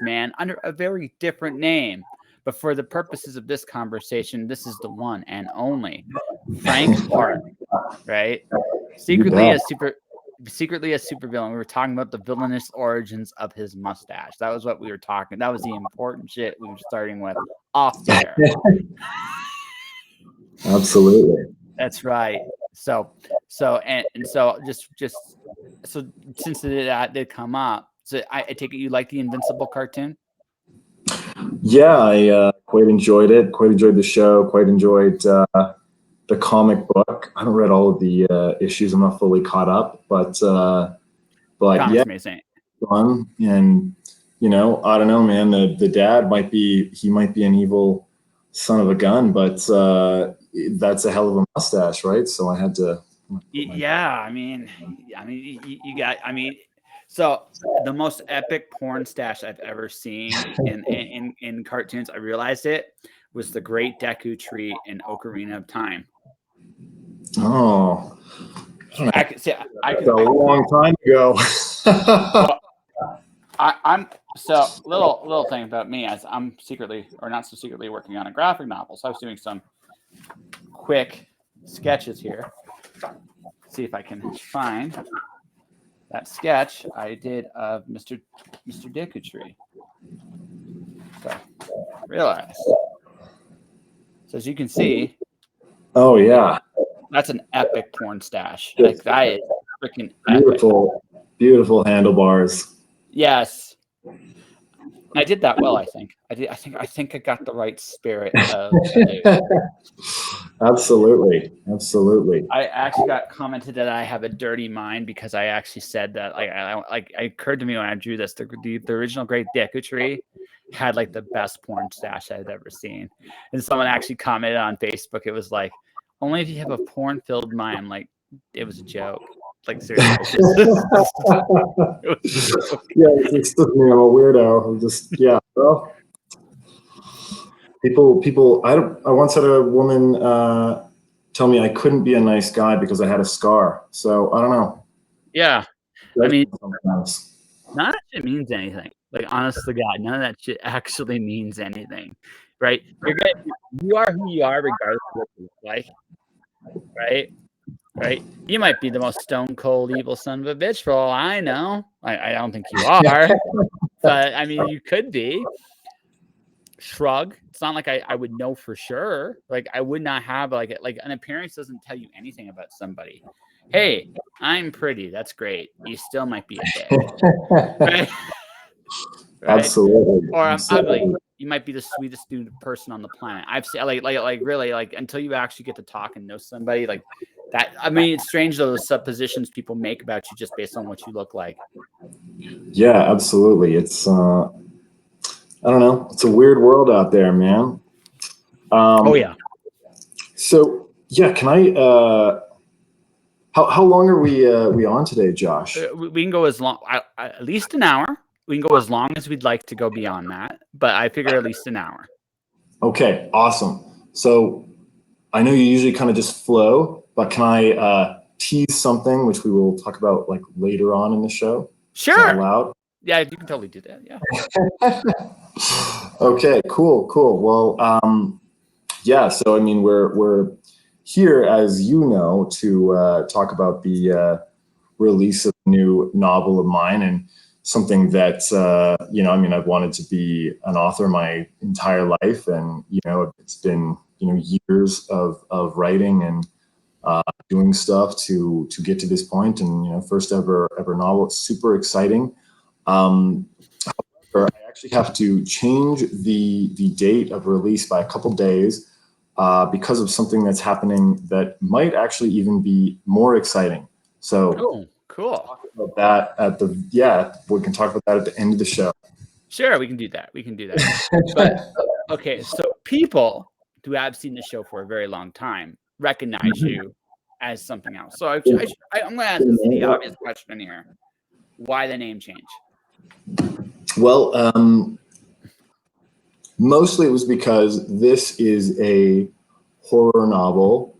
man under a very different name. But for the purposes of this conversation, this is the one and only Frank Hardt, right? Secretly a supervillain. We were talking about the villainous origins of his mustache. That was what we were talking. That was the important shit we were starting with off there. Absolutely. That's right. So since that did come up, so I take it you like the Invincible cartoon? Yeah, I quite enjoyed it. Quite enjoyed the show. Quite enjoyed the comic book. I haven't read all of the issues. I'm not fully caught up, but yeah, amazing. Fun. And I don't know, man. The dad might be an evil son of a gun, but that's a hell of a mustache, right? So I had to. Yeah, so the most epic porn stash I've ever seen in cartoons, I realized it, was the Great Deku Tree in Ocarina of Time. Oh, I could a long time ago. I'm so little thing about me, as I'm secretly or not so secretly working on a graphic novel. So I was doing some quick sketches here. See if I can find that sketch I did of Mr. Deku Tree. So realize. So as you can see. Oh yeah. That's an epic porn stash. Like that is freaking beautiful, epic. Beautiful handlebars. Yes. I did that well, I think. I think I got the right spirit of Absolutely. I actually got commented that I have a dirty mind because I actually said that it occurred to me when I drew this, the original Great Deku Tree had like the best porn stash I'd ever seen. And someone actually commented on Facebook, it was like, only if you have a porn-filled mind. I'm like, it was a joke. Like seriously. Yeah, it's just me. I'm a weirdo. I'm just well. People. I once had a woman tell me I couldn't be a nice guy because I had a scar. So I don't know. Yeah, I mean, none of that shit means anything. Like honest to God, none of that shit actually means anything, right? You are who you are, regardless of what you look like, right? Right? You might be the most stone cold evil son of a bitch for all I know. I don't think you are, but I mean, you could be. Shrug. It's not like I would know for sure. Like I would not have like an appearance doesn't tell you anything about somebody. Hey, I'm pretty. That's great. You still might be a dick. Right? Absolutely. Or I'm ugly. You might be the sweetest person on the planet. I've seen like really like until you actually get to talk and know somebody like that. I mean, it's strange those suppositions people make about you just based on what you look like. Yeah, absolutely. It's I don't know. It's a weird world out there, man. Oh yeah. So yeah, can I? How long are we on today, Josh? We can go as long, at least an hour. We can go as long as we'd like to go beyond that, but I figure at least an hour. Okay, awesome. So I know you usually kind of just flow, but can I tease something which we will talk about like later on in the show? Sure. Is that allowed? Yeah, you can totally do that. Yeah. Okay, cool. Well, yeah. So I mean, we're here, as you know, to talk about the release of a new novel of mine, and something that I mean, I've wanted to be an author my entire life, and it's been years of writing and doing stuff to get to this point, and first ever novel. It's super exciting. However, I actually have to change the date of release by a couple days because of something that's happening that might actually even be more exciting. So cool. Talk about that we can talk about that at the end of the show. Sure, we can do that. But okay, so people who have seen the show for a very long time recognize you as something else. So I'm going to ask the obvious question here: why the name change? Well, mostly it was because this is a horror novel,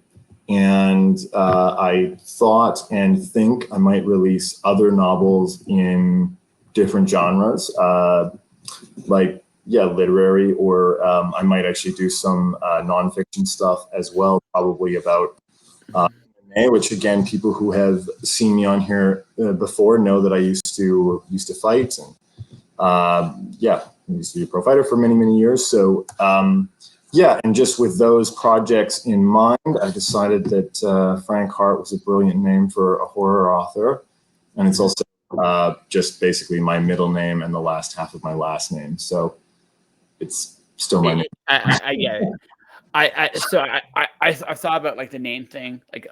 and I thought and think I might release other novels in different genres. like, yeah, literary, or I might actually do some nonfiction stuff as well, probably about MMA, which again, people who have seen me on here before know that I used to fight, and yeah, I used to be a pro fighter for many, many years. So yeah, and just with those projects in mind, I decided that Frank Hardt was a brilliant name for a horror author, and it's also just basically my middle name and the last half of my last name. So it's still my name. I get it. I thought about like the name thing. Like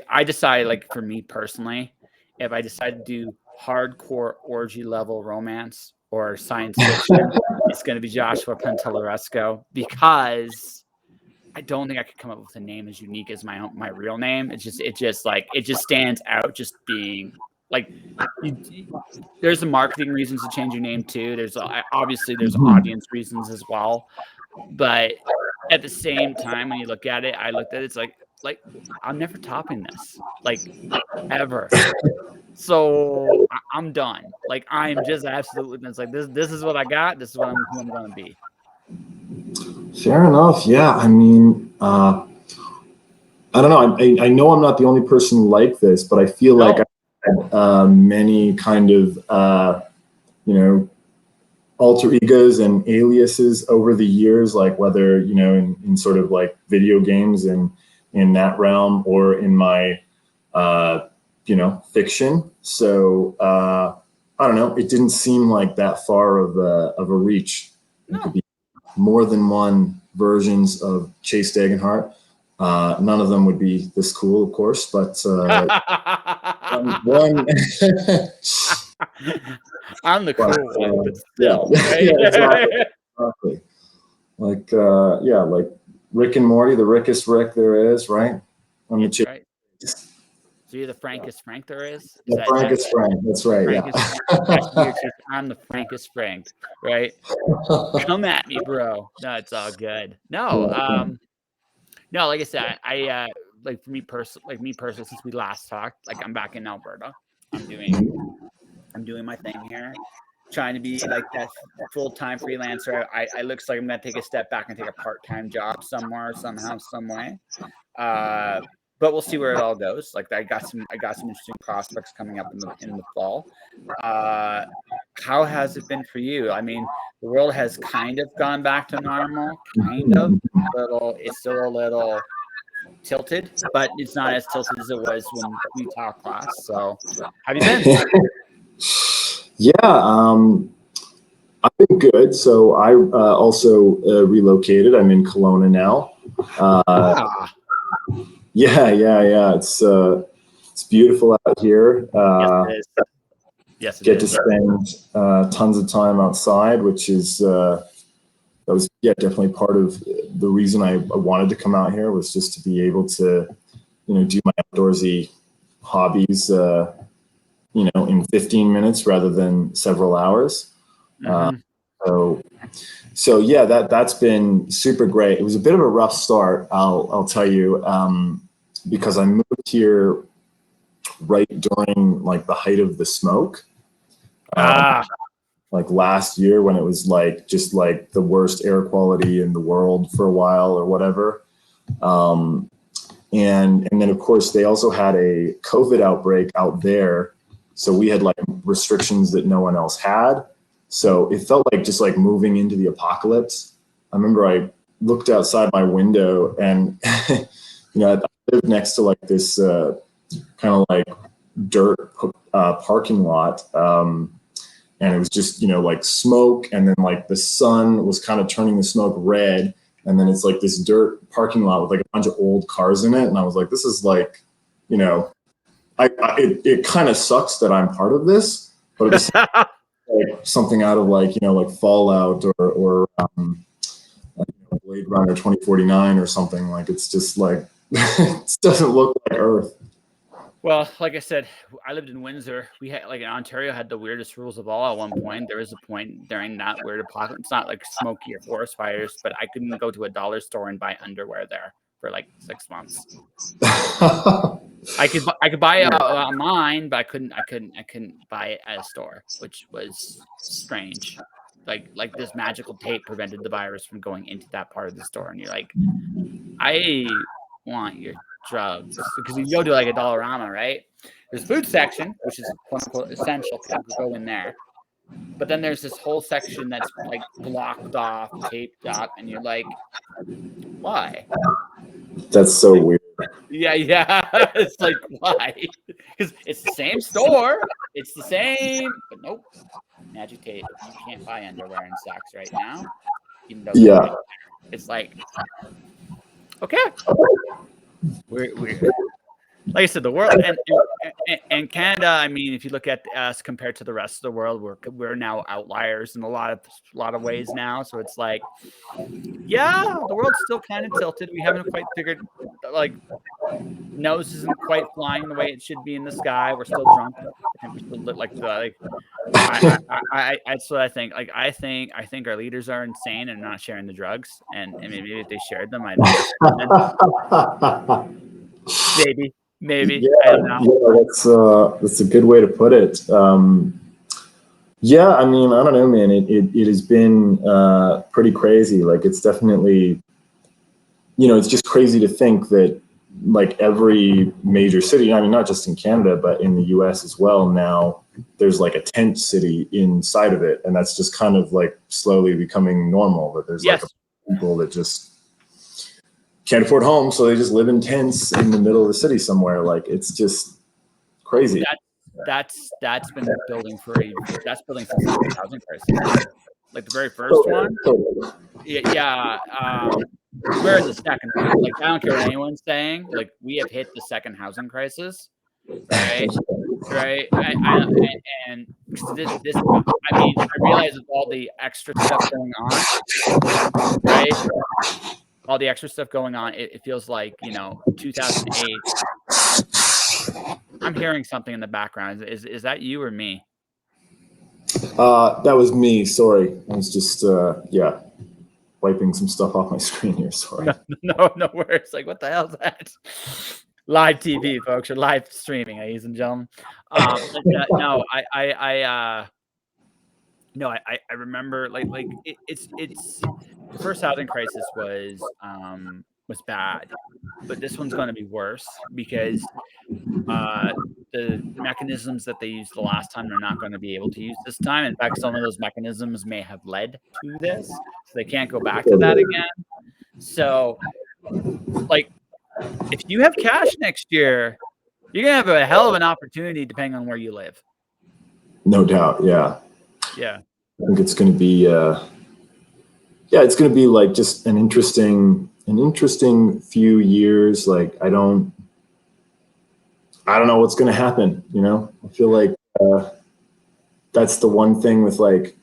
I decided, like, for me personally, if I decide to do hardcore orgy level romance or science fiction, it's going to be Joshua Pantelleresco, because I don't think I could come up with a name as unique as my real name. It just stands out, just being like, there's the marketing reasons to change your name too. There's obviously there's audience reasons as well, but at the same time, when you look at it, I looked at it, it's like I'm never topping this, like, ever. So I'm done. Like, I'm just absolutely, it's like this is what I got. This is what who I'm gonna be. Fair enough. Yeah, I mean, I don't know. I know I'm not the only person like this, but I feel like I had many kind of you know, alter egos and aliases over the years, like whether, you know, in sort of like video games and in that realm, or in my you know, fiction. So I don't know. It didn't seem like that far of a reach. It could be more than one versions of Chase Dagenhart. None of them would be this cool, of course, but one. I'm the cool one, but still, yeah, right? yeah, exactly. Like yeah, like Rick and Morty, the Rickest Rick there is, right? I'm That's right. So you're the frankest Frank there is? The frankest Frank. That's right. Yeah. I'm the frankest Frank, right? Come at me, bro. No, it's all good. No, no, like I said, I like me personally, since we last talked, like, I'm back in Alberta. I'm doing my thing here, trying to be like that full-time freelancer. I looks like I'm gonna take a step back and take a part-time job somewhere, somehow, some way. But we'll see where it all goes. Like, I got some interesting prospects coming up in the fall. How has it been for you? I mean, the world has kind of gone back to normal, kind of. It's still a little tilted, but it's not as tilted as it was when we talked last. So, how have you been? Yeah, I've been good. So I also relocated. I'm in Kelowna now. Yeah. It's beautiful out here. Yes, it is. Yes, get to spend tons of time outside, which is that was definitely part of the reason I wanted to come out here, was just to be able to, you know, do my outdoorsy hobbies, you know, in 15 minutes rather than several hours. So yeah, that's been super great. It was a bit of a rough start, I'll tell you, because I moved here right during like the height of the smoke. Like last year, when it was like just like the worst air quality in the world for a while or whatever. And then of course they also had a COVID outbreak out there. So we had like restrictions that no one else had. So it felt like just like moving into the apocalypse. I remember I looked outside my window and, you know, I lived next to like this kind of like dirt parking lot. And it was just, you know, like smoke, and then like the sun was kind of turning the smoke red. And then it's like this dirt parking lot with like a bunch of old cars in it. And I was like, this is like, you know, it kind of sucks that I'm part of this, but it's like something out of like, you know, like Fallout or like, you know, Blade Runner 2049 or something. Like, it's just like, it doesn't look like Earth. Well, like I said, I lived in Windsor. We had, like, in Ontario, had the weirdest rules of all at one point. There was a point during that weird apocalypse, not like smoky or forest fires, but I couldn't go to a dollar store and buy underwear there for like 6 months. I could buy it online, but I couldn't buy it at a store, which was strange. like this magical tape prevented the virus from going into that part of the store, and you're like, I want your drugs, because you go to like a Dollarama, right? There's food section, which is quote unquote essential, people go in there, but then there's this whole section that's like blocked off, taped up, and you're like, why? That's so weird. Yeah, it's like, why? Because it's the same store, it's the same, but nope. Magic tape. You can't buy underwear and socks right now, even though Yeah. it's like, okay, we're like I said, the world and Canada. I mean, if you look at us compared to the rest of the world, we're now outliers in a lot of ways now. So it's like, yeah, the world's still kind of tilted. We haven't quite figured, like, nose isn't quite flying the way it should be in the sky. We're still drunk. I think we still look like that's what I think. Like, I think our leaders are insane and not sharing the drugs. And maybe if they shared them, I'd maybe. Yeah, I don't know. that's a good way to put it. Yeah, I mean, I don't know, man. It has been pretty crazy. Like, it's definitely, it's just crazy to think that, like, every major city, I mean, not just in Canada, but in the US as well, now there's like a tent city inside of it. And that's just kind of like slowly becoming normal, that there's like people that just can't afford homes, so they just live in tents in the middle of the city somewhere. Like, it's just crazy. That's been building that's building since the housing crisis. Like the very first one. Yeah. We're in the second one. Like, I don't care what anyone's saying. Like, we have hit the second housing crisis, right? Right. And this, I mean, I realize with all the extra stuff going on, right? All the extra stuff going on, it feels like, 2008. I'm hearing something in the background. Is that you or me? That was me. Sorry. I was just, wiping some stuff off my screen here. Sorry. No worries. Like, what the hell is that? Live TV, folks, or live streaming, ladies and gentlemen. No, I remember like it's the first housing crisis was bad, but this one's going to be worse because the mechanisms that they used the last time they're not going to be able to use this time. In fact, some of those mechanisms may have led to this, so they can't go back to that again. So, like, if you have cash next year, you're gonna have a hell of an opportunity depending on where you live. No doubt. Yeah. Yeah. I think it's going to be, it's going to be like just an interesting few years. Like, I don't know what's going to happen. I feel like that's the one thing with like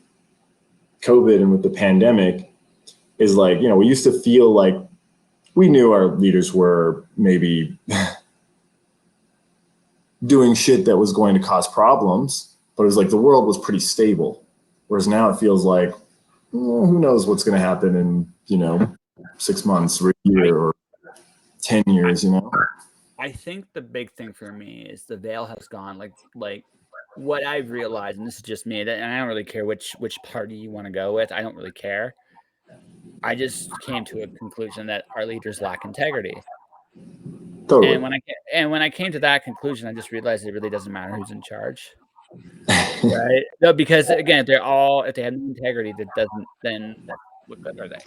COVID and with the pandemic is like, we used to feel like we knew our leaders were maybe doing shit that was going to cause problems, but it was like the world was pretty stable. Whereas now it feels like, who knows what's going to happen in, 6 months or a year or 10 years, I think the big thing for me is the veil has gone. Like what I've realized, and this is just me, and I don't really care which party you want to go with. I don't really care. I just came to a conclusion that our leaders lack integrity. Totally. And when I came to that conclusion, I just realized it really doesn't matter who's in charge. Right? No, because again, if they have no integrity, then what good are they?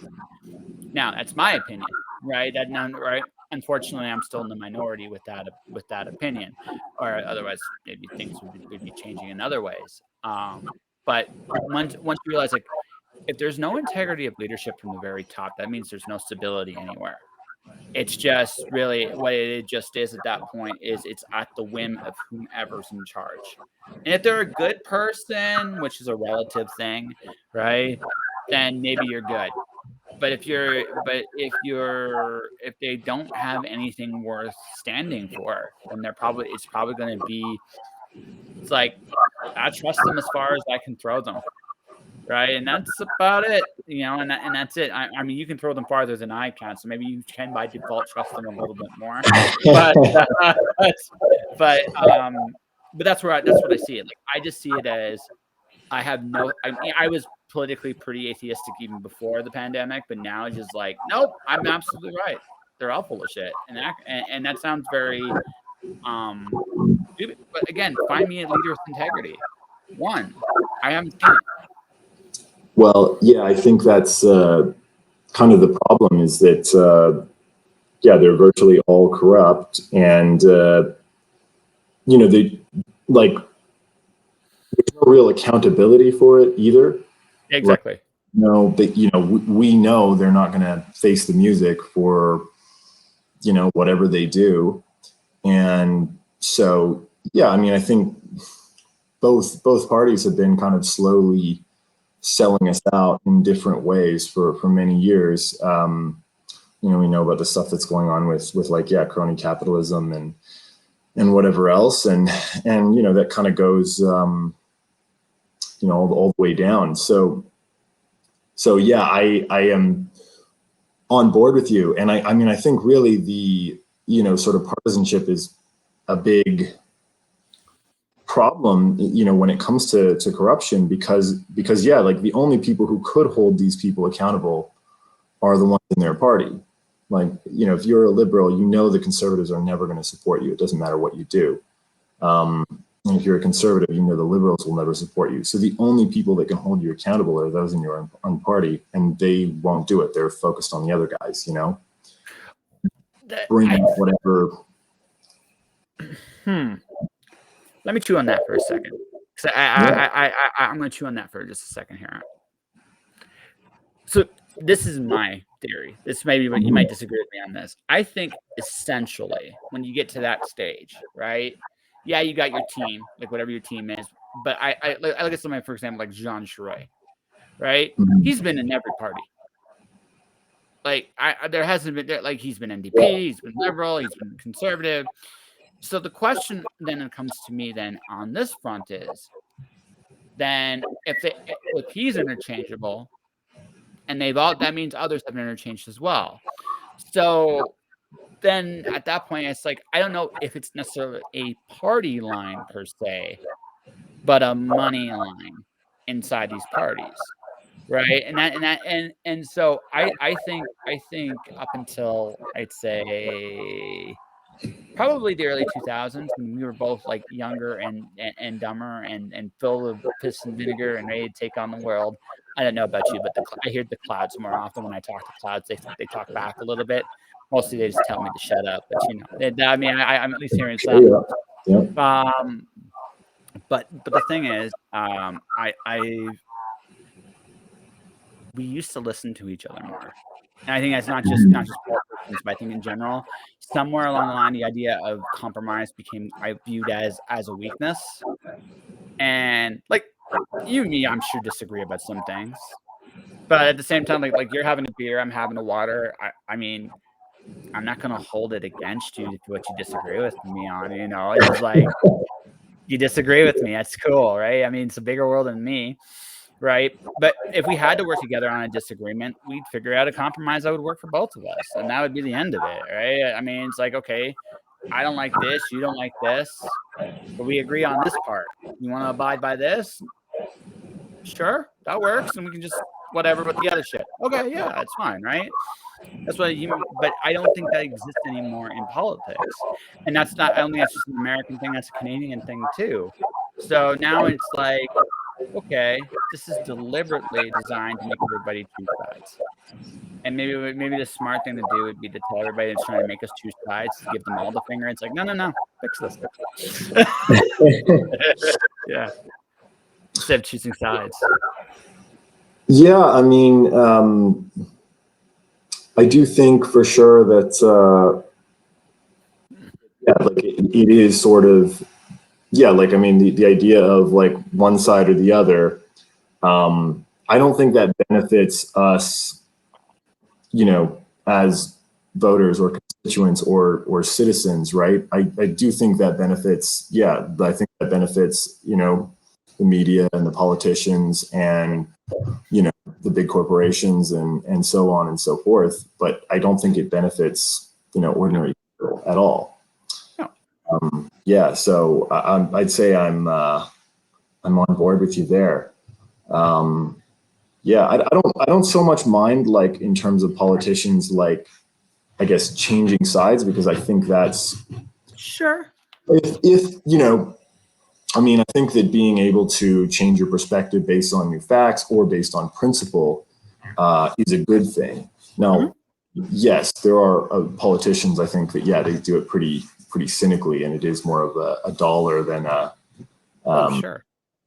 Now, that's my opinion, right? Right? Unfortunately, I'm still in the minority with that opinion, or otherwise maybe things would be changing in other ways. But once you realize, like, if there's no integrity of leadership from the very top, that means there's no stability anywhere. It's just really what it just is at that point is it's at the whim of whomever's in charge. And if they're a good person, which is a relative thing, right, then maybe you're good. But if they don't have anything worth standing for, then it's probably going to be, it's like, I trust them as far as I can throw them. Right. And that's about it, and that's it. I mean, you can throw them farther than I can. So maybe you can by default trust them a little bit more, but that's what I see it. Like, I just see it as I politically pretty atheistic even before the pandemic, but now it's just like, nope, I'm absolutely right. They're all full of shit, and that sounds very stupid. But again, find me a leader with integrity. One, I haven't seen it. Well, yeah, I think that's kind of the problem is that yeah, they're virtually all corrupt, and you know, they like there's no real accountability for it either. Exactly. Like, no, but you know, we know they're not going to face the music for, you know, whatever they do, and so yeah, I mean, I think both parties have been kind of slowly selling us out in different ways for many years. You know, we know about the stuff that's going on with like, yeah, crony capitalism and whatever else, and you know, that kind of goes you know, all the way down. So yeah, I am on board with you, and I mean, I think really the, you know, sort of partisanship is a big problem, you know, when it comes to corruption, because yeah, like the only people who could hold these people accountable are the ones in their party. Like, you know, if you're a liberal, you know, the conservatives are never going to support you. It doesn't matter what you do. And if you're a conservative, you know, the liberals will never support you. So the only people that can hold you accountable are those in your own party, and they won't do it. They're focused on the other guys, you know, bring up whatever. Let me chew on that for a second. So I'm going to chew on that for just a second here. So this is my theory. This may be what you might disagree with me on this. I think essentially when you get to that stage, right? Yeah, you got your team, like whatever your team is. But I look at somebody, for example, like Jean Charest, right? He's been in every party. Like there hasn't been like he's been NDP, he's been liberal, he's been conservative. So the question then it comes to me then on this front is, then if he's interchangeable, and that means others have been interchanged as well. So then at that point, it's like, I don't know if it's necessarily a party line per se, but a money line inside these parties, right? And so I think up until I'd say probably the early 2000s, when we were both like younger and dumber and full of piss and vinegar and ready to take on the world. I don't know about you, but I hear the clouds more often. When I talk to clouds, they talk back a little bit. Mostly they just tell me to shut up, but you know, I mean, I'm at least hearing some. Yeah. But the thing is, we used to listen to each other more. And I think that's not just politicians, but I think in general, somewhere along the line, the idea of compromise became viewed as a weakness. And like you and me, I'm sure disagree about some things, but at the same time, like you're having a beer, I'm having a water. I mean, I'm not gonna hold it against you for what you disagree with me on. You know, it's just like you disagree with me. That's cool, right? I mean, it's a bigger world than me. Right. But if we had to work together on a disagreement, we'd figure out a compromise that would work for both of us. And that would be the end of it. Right. I mean, it's like, okay, I don't like this. You don't like this. But we agree on this part. You want to abide by this? Sure. That works. And we can just whatever with the other shit. Okay. Yeah. That's fine. Right. That's what but I don't think that exists anymore in politics. And I don't think that's just an American thing. That's a Canadian thing too. So now it's like, okay, this is deliberately designed to make everybody choose sides. And maybe the smart thing to do would be to tell everybody that's trying to make us choose sides, to give them all the finger. It's like, no, fix this. Yeah. Instead of choosing sides. Yeah, I mean, I do think for sure that, yeah, like it is sort of, yeah, like, I mean, the idea of like one side or the other, I don't think that benefits us, you know, as voters or constituents or citizens, right? I do think that benefits, yeah, I think that benefits, you know, the media and the politicians and, you know, the big corporations and so on and so forth. But I don't think it benefits, you know, ordinary people at all. Yeah, so I'd say I'm on board with you there. Yeah, I don't so much mind, like, in terms of politicians, like, I guess, changing sides, because I think that's, Sure. if you know, I mean, I think that being able to change your perspective based on new facts or based on principle is a good thing. Now, yes, there are politicians, I think, that, yeah, they do it pretty cynically, and it is more of a dollar than a Sure.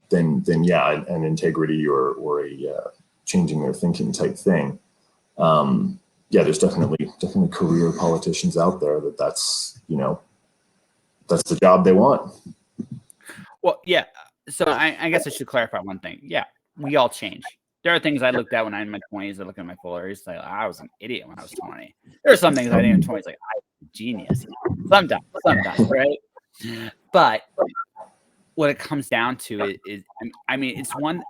than yeah, an integrity or a changing their thinking type thing. Yeah, there's definitely career politicians out there that's that's the job they want. Well, yeah. So I guess I should clarify one thing. Yeah, we all change. There are things I looked at when I'm in my 20s. I look at my Polaroids, like I was an idiot when I was 20. There are some things I think in 20s, like I was a genius. Sometimes, right? But what it comes down to is I mean, it's one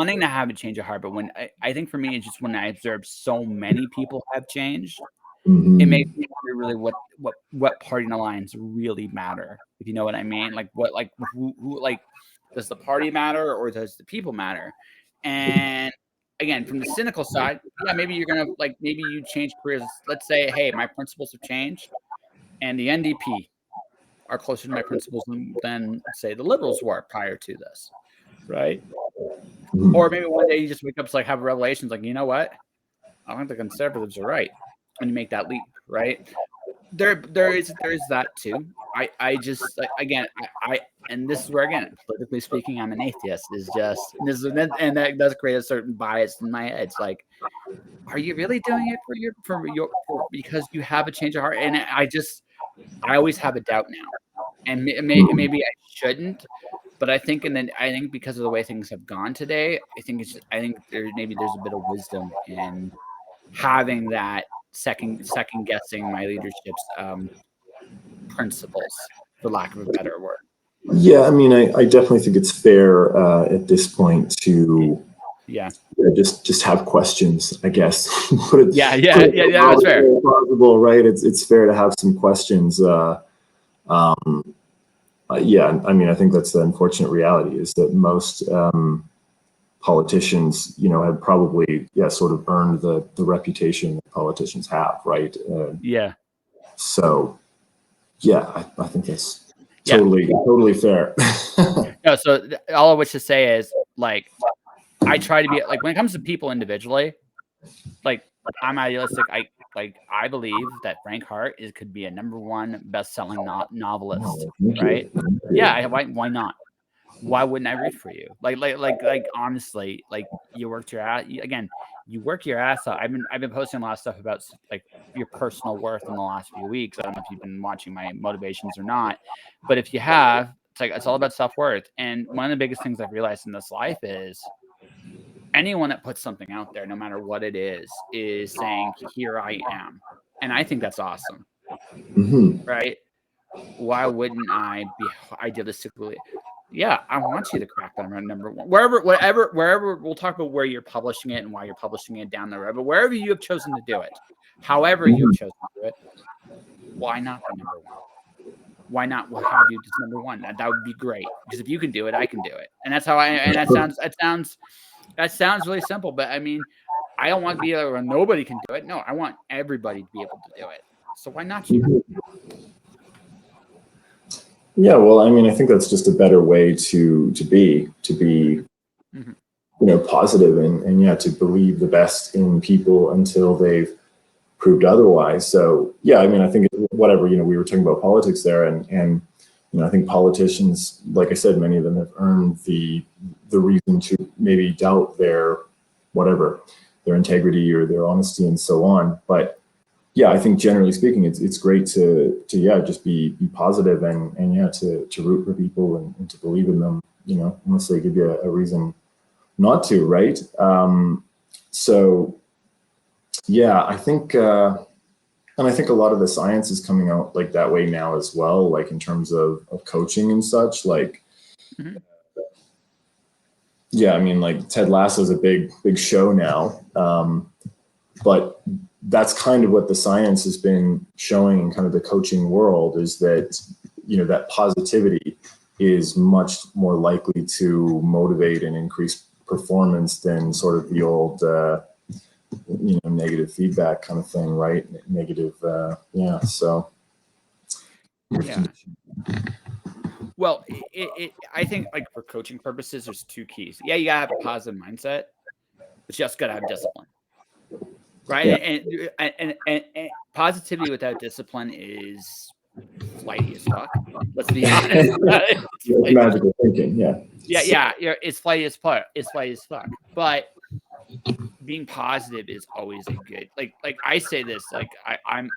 thing to have a change of heart, but when I think for me, it's just when I observe so many people have changed, it makes me wonder really what party lines really matter, if you know what I mean. Like who like, does the party matter or does the people matter? And again, from the cynical side, yeah, maybe you're gonna like maybe you change careers. Let's say, hey, my principles have changed, and the NDP are closer to my principles than say the Liberals were prior to this, right? Or maybe one day you just wake up to like have revelations, like, you know what? I think the Conservatives are right, and you make that leap, right? There is that too. I just like, again, I and this is where, again, politically speaking, I'm an atheist. Is just this is, and that does create a certain bias in my head. It's like, are you really doing it for because you have a change of heart? And I always have a doubt now, and maybe I shouldn't, but I think because of the way things have gone today, I think there's a bit of wisdom in having that second guessing my leadership's principles, for lack of a better word. Yeah, I mean, I definitely think it's fair at this point to just have questions, I guess. That's fair. Possible, right? It's fair to have some questions. Yeah, I mean, I think that's the unfortunate reality, is that most politicians, have probably, sort of earned the reputation that politicians have, right? So, yeah, I think that's totally fair. No, so all of which to say is, like, I try to be like, when it comes to people individually, like, I'm idealistic. I believe that Frank Hardt could be a #1 best-selling novelist, right? Yeah, why not? Why wouldn't I root for you? Like honestly, like, you worked your ass again. You work your ass off. I've been posting a lot of stuff about like your personal worth in the last few weeks. I don't know if you've been watching my motivations or not, but if you have, it's all about self-worth. And one of the biggest things I've realized in this life is anyone that puts something out there, no matter what it is saying, here I am. And I think that's awesome. Right? Why wouldn't I be idealistically? Yeah, I want you to crack that around #1. Wherever we'll talk about where you're publishing it and why you're publishing it down the road, but wherever you have chosen to do it, however you have chosen to do it, why not be #1? Why not have you just #1? That would be great, because if you can do it, I can do it. And that's how that sounds really simple, but I mean, I don't want to be where nobody can do it. No, I want everybody to be able to do it. So why not you? Yeah, well, I mean, I think that's just a better way to be positive and to believe the best in people until they've proved otherwise. So yeah, I mean, I think whatever, we were talking about politics there, and I think politicians, like I said, many of them have earned the reason to maybe doubt their integrity or their honesty and so on. But yeah, I think generally speaking, it's great to just be positive and to root for people and to believe in them, unless they give you a reason not to, right? So yeah, I think and I think a lot of the science is coming out like that way now as well, like in terms of coaching and such. Like, yeah, I mean, like Ted Lasso's a big show now, but that's kind of what the science has been showing in kind of the coaching world, is that, that positivity is much more likely to motivate and increase performance than sort of the old, negative feedback kind of thing, right? Negative, yeah. So, yeah. Well, I think like for coaching purposes, there's two keys. Yeah, you gotta have a positive mindset, but you just gotta have discipline, right? Yeah. And positivity without discipline is flighty as fuck. Let's be honest. It's magical thinking, yeah. Yeah. It's flighty as fuck. It's flighty as fuck. But being positive is always a good, like I say this, like I'm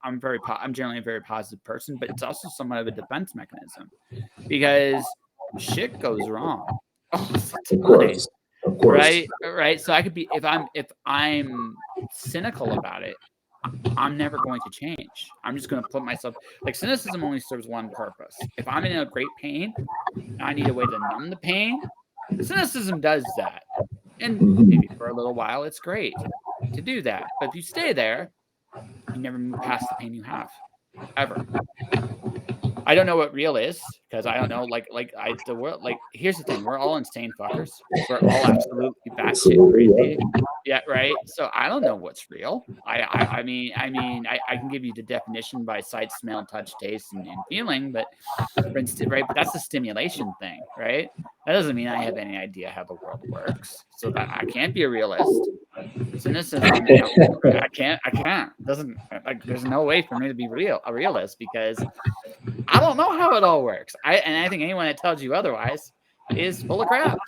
generally a very positive person, but it's also somewhat of a defense mechanism because shit goes wrong all the time. Of course. Right. So I could be, if I'm cynical about it, I'm never going to change. I'm just going to put myself, like, cynicism only serves one purpose. If I'm in a great pain and I need a way to numb the pain, cynicism does that. And maybe for a little while, it's great to do that. But if you stay there, you never move past the pain you have, ever. I don't know what real is because I don't know. The world. Like, here's the thing: we're all insane fuckers. We're all absolutely batshit crazy. Yeah, right. So I don't know what's real. I mean, I can give you the definition by sight, smell, touch, taste, and feeling, but right. But that's the stimulation thing, right? That doesn't mean I have any idea how the world works. So that I can't be a realist. Cynicism, I can't. Doesn't, like, there's no way for me to be a realist because I don't know how it all works. I think anyone that tells you otherwise is full of crap,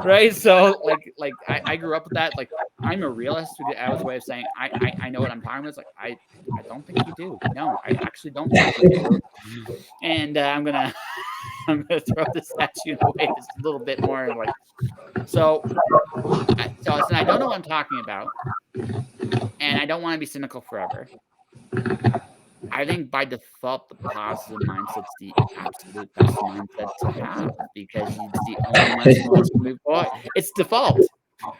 right? So like I grew up with that. Like, I'm a realist. That was a way of saying I know what I'm talking about. It's like I don't think you do. No, I actually don't think you do. And I'm gonna throw this at you in a way that's a little bit more like so. I don't know what I'm talking about, and I don't want to be cynical forever. I think by default, the positive mindset's the absolute best mindset to have because it's the only one that wants to move forward. It's default,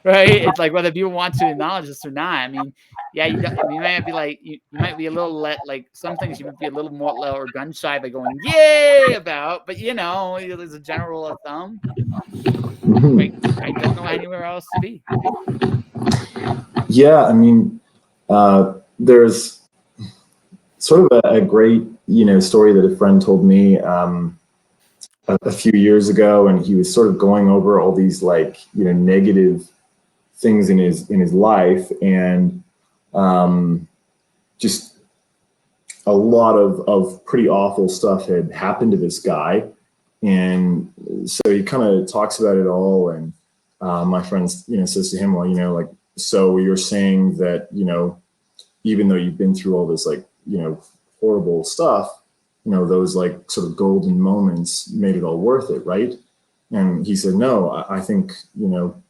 right? It's like whether people want to acknowledge this or not. I mean, yeah, you might be like you might be a little like some things you might be a little more or gun shy by going yay about, but there's a general rule of thumb. Like, I don't know anywhere else to be. Yeah, I mean, there's sort of a great, story that a friend told me a few years ago, and he was sort of going over all these negative things in his life, and just a lot of pretty awful stuff had happened to this guy, and so he kind of talks about it all, and my friend says to him, well, so you're saying that even though you've been through all this horrible stuff, those sort of golden moments made it all worth it, right? And he said, no, I think,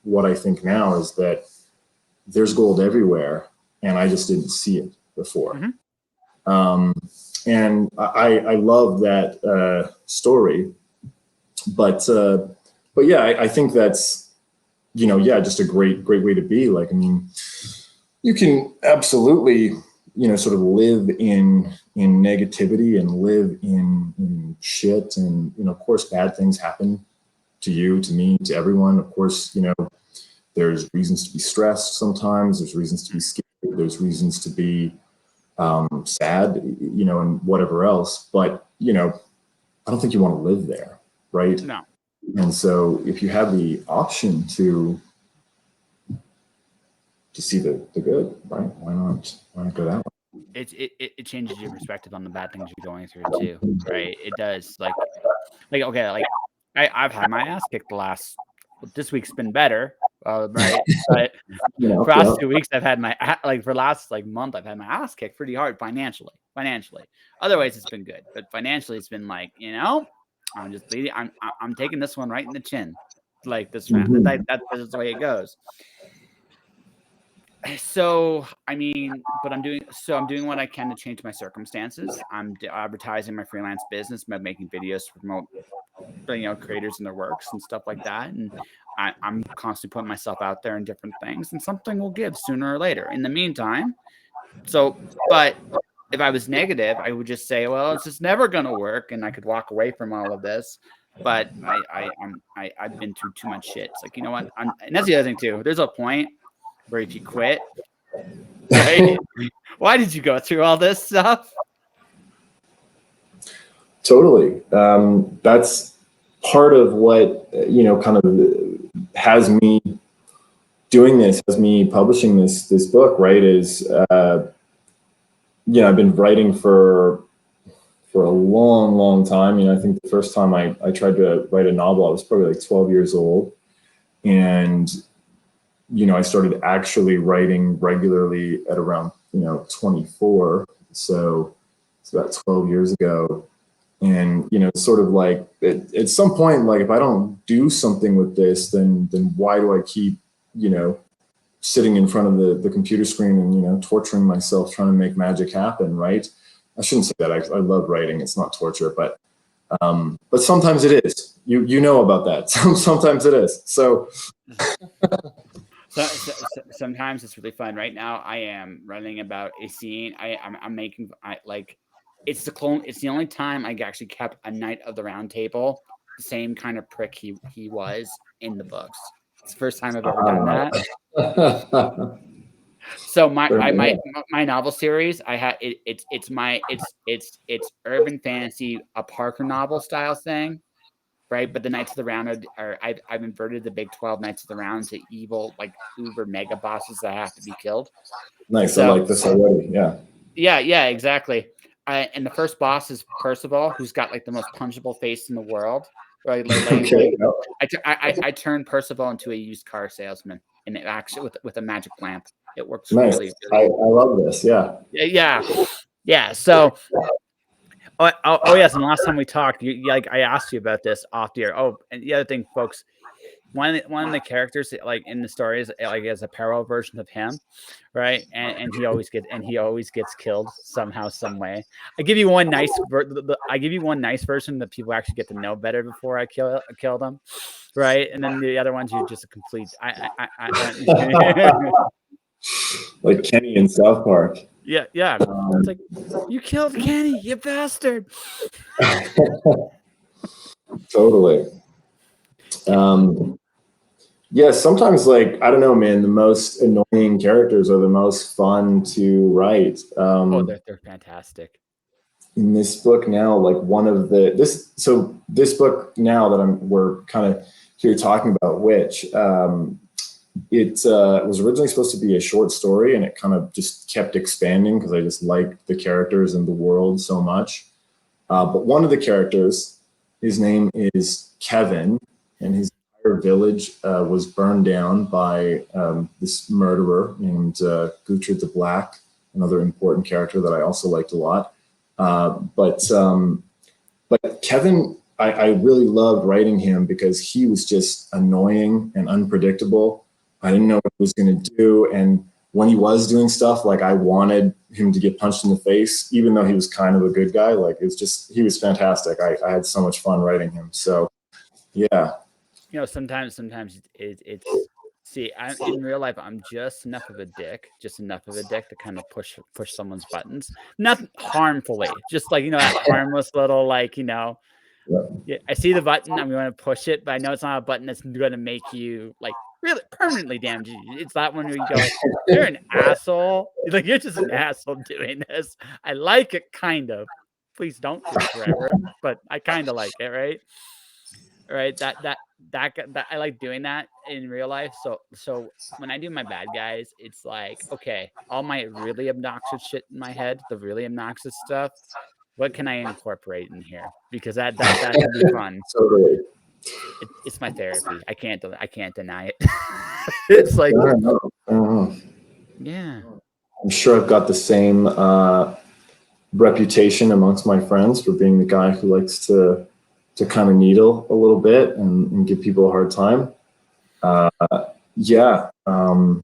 what I think now is that there's gold everywhere, and I just didn't see it before. Mm-hmm. And I love that story, but yeah, I think that's, just a great way to be. Like, I mean, you can absolutely, sort of live in negativity and live in shit. And, of course, bad things happen to you, to me, to everyone. Of course, there's reasons to be stressed sometimes. There's reasons to be scared. There's reasons to be sad, and whatever else. But, I don't think you want to live there, right? No. And so if you have the option to see the good, right? Why not go that way? It changes your perspective on the bad things you're going through too, right? It does. Like okay, like I've had my ass kicked this week's been better, right? But for the last 2 weeks, I've had for last month, I've had my ass kicked pretty hard financially. Otherwise, it's been good, but financially, it's been I'm just bleeding. I'm taking this one right in the chin, like this. Mm-hmm. That's the way it goes. So, I mean, but I'm doing what I can to change my circumstances. I'm advertising my freelance business by making videos to promote, creators and their works and stuff like that. And I'm constantly putting myself out there in different things, and something will give sooner or later. In the meantime, but if I was negative, I would just say, well, it's just never going to work, and I could walk away from all of this. but I've been through too much shit. It's like, you know what? And that's the other thing too. There's a point where if you quit, right? Why did you go through all this stuff? Totally. That's part of what, kind of has me doing this, has me publishing this book, right? Is, I've been writing for a long time. I think the first time I tried to write a novel, I was probably like 12 years old. And, I started actually writing regularly at around, 24. So it's about 12 years ago. And, sort of like at some point, like if I don't do something with this, then why do I keep, sitting in front of the computer screen and, torturing myself trying to make magic happen, right? I shouldn't say that. I love writing. It's not torture, but sometimes it is. You know about that. Sometimes it is. So sometimes it's really fun. Right now, I am running about a scene. I'm making it's the only time I actually kept a Knight of the Round Table, the same kind of prick he was in the books. It's the first time I've ever done that. So my novel series, I had it's urban fantasy, a Parker novel style thing, right? But the Knights of the Round are I've inverted the big 12 Knights of the Round to evil, like uber mega bosses that have to be killed. Nice. So, I like this already. Yeah. Yeah, exactly. And the first boss is Percival, who's got like the most punchable face in the world. Right? Okay. I turned Percival into a used car salesman, and it actually with a magic lamp. It works Nice. really. I love this. Yeah. Yeah. So, yes, and last time we talked, I asked you about this off the air. Oh, and the other thing, folks, one of the characters like in the story is like as a parallel version of him, right? And he always gets killed somehow, some way. I give you one nice version that people actually get to know better before I kill them, right? And then the other ones you just a complete. Like Kenny in South Park. Yeah. It's like you killed Kenny, you bastard. Totally. Yeah, sometimes like I don't know, man, the most annoying characters are the most fun to write. They're fantastic. In this book now, like one of this book now that we're kind of here talking about, which it was originally supposed to be a short story, and it kind of just kept expanding because I just liked the characters and the world so much. But one of the characters, his name is Kevin, and his entire village was burned down by this murderer named Guthred the Black, another important character that I also liked a lot. But Kevin, I really loved writing him because he was just annoying and unpredictable. I didn't know what he was going to do, and when he was doing stuff, like I wanted him to get punched in the face, even though he was kind of a good guy. Like he was fantastic. I had so much fun writing him. So, yeah. Sometimes it's see, in real life, I'm just enough of a dick to kind of push someone's buttons, not harmfully, just like that harmless little Yeah, I see the button, I'm going to push it, but I know it's not a button that's going to make you like really permanently damage you. It's that one where you go, you're an asshole. Like you're just an asshole doing this. I like it, kind of. Please don't do it forever, but I kind of like it, right? Right. That I like doing that in real life. So when I do my bad guys, it's like, okay, all my really obnoxious shit in my head, the really obnoxious stuff, what can I incorporate in here? Because that can be fun. Totally. It's my therapy. I can't deny it. It's like, I don't know. Yeah. I'm sure I've got the same reputation amongst my friends for being the guy who likes to kind of needle a little bit and give people a hard time. Yeah. And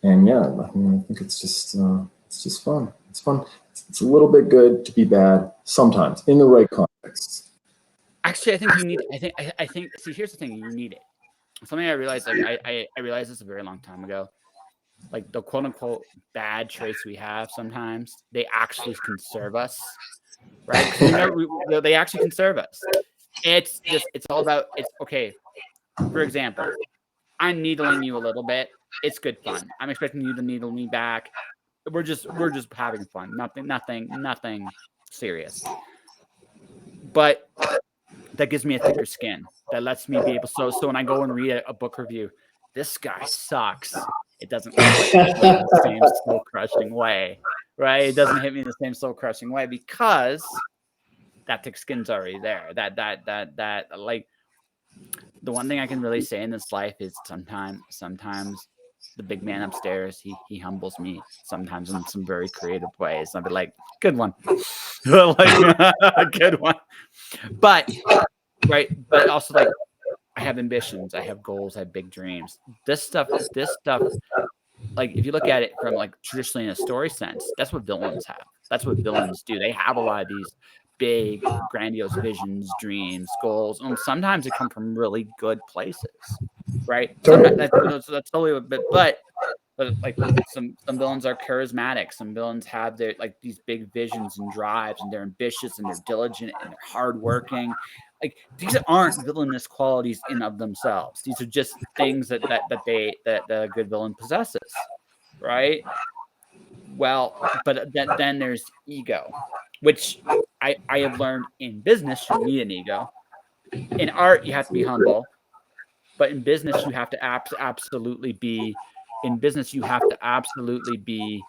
yeah, I mean, I think it's just fun. It's fun. It's a little bit good to be bad sometimes in the right context. Actually, I think you need. I think. See, here's the thing: you need it. Something I realized, like I realized this a very long time ago. Like the quote unquote bad traits we have, sometimes they actually can serve us, right? Because they actually can serve us. It's all about, it's okay. For example, I'm needling you a little bit. It's good fun. I'm expecting you to needle me back. We're just having fun. Nothing serious. But that gives me a thicker skin. That lets me be able. So when I go and read a book review, this guy sucks. It doesn't quite hit me in the same soul crushing way, right? It doesn't hit me in the same soul crushing way because that thick skin's already there. That like, the one thing I can really say in this life is sometimes the big man upstairs, he humbles me sometimes in some very creative ways. I'll be like, good one. Like, good one. But but also, like, I have ambitions, I have goals, I have big dreams. This stuff, like, if you look at it from, like, traditionally in a story sense, that's what villains have. That's what villains do. They have a lot of these big, grandiose visions, dreams, goals, and sometimes they come from really good places, right? Sometimes that's totally a bit, but like some villains are charismatic. Some villains have their, like, these big visions and drives, and they're ambitious and they're diligent and they're hardworking. Like, these aren't villainous qualities in of themselves. These are just things that a good villain possesses, right? Well, but then there's ego, which I have learned in business you need an ego. In art, you have to be humble, but in business you have to absolutely be. In business, you have to absolutely be.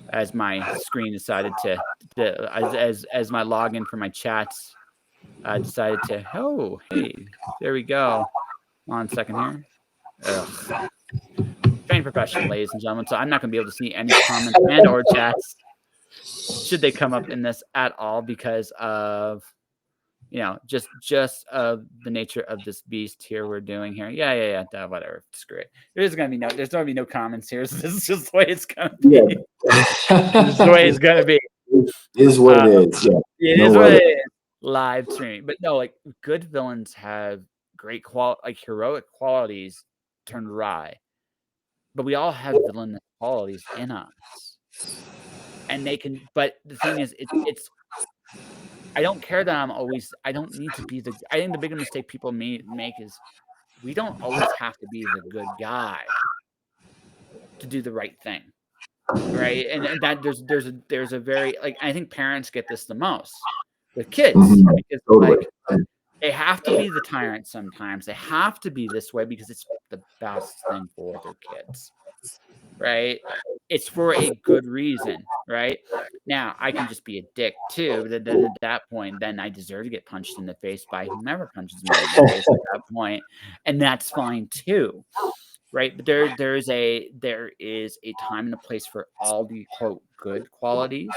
As my screen decided to as my login for my chats decided to. Oh, hey, there we go. 1 second here. Ugh. Trained professional, ladies and gentlemen. So I'm not going to be able to see any comments and or chats should they come up in this at all, because of, you know, just of the nature of this beast here we're doing here. Yeah. Whatever. Screw it. There's going to be no comments here. So this is just the way it's going to be. Yeah. This is the way it's going to be. It is what it is. Yeah. It is what it is. Live streaming. But no, like, good villains have great like heroic qualities turned wry. But we all have villainous qualities in us. And they can, but the thing is, it's I don't care that I don't need to be I think the bigger mistake people make is we don't always have to be the good guy to do the right thing. Right. And that there's a very, like, I think parents get this the most with kids, because like, they have to be the tyrant sometimes. They have to be this way because it's the best thing for their kids. Right? It's for a good reason, right? Now, I can just be a dick too, but then at that point, then I deserve to get punched in the face by whomever punches me in the face at that point, and that's fine too, right? But there is a time and a place for all the quote good qualities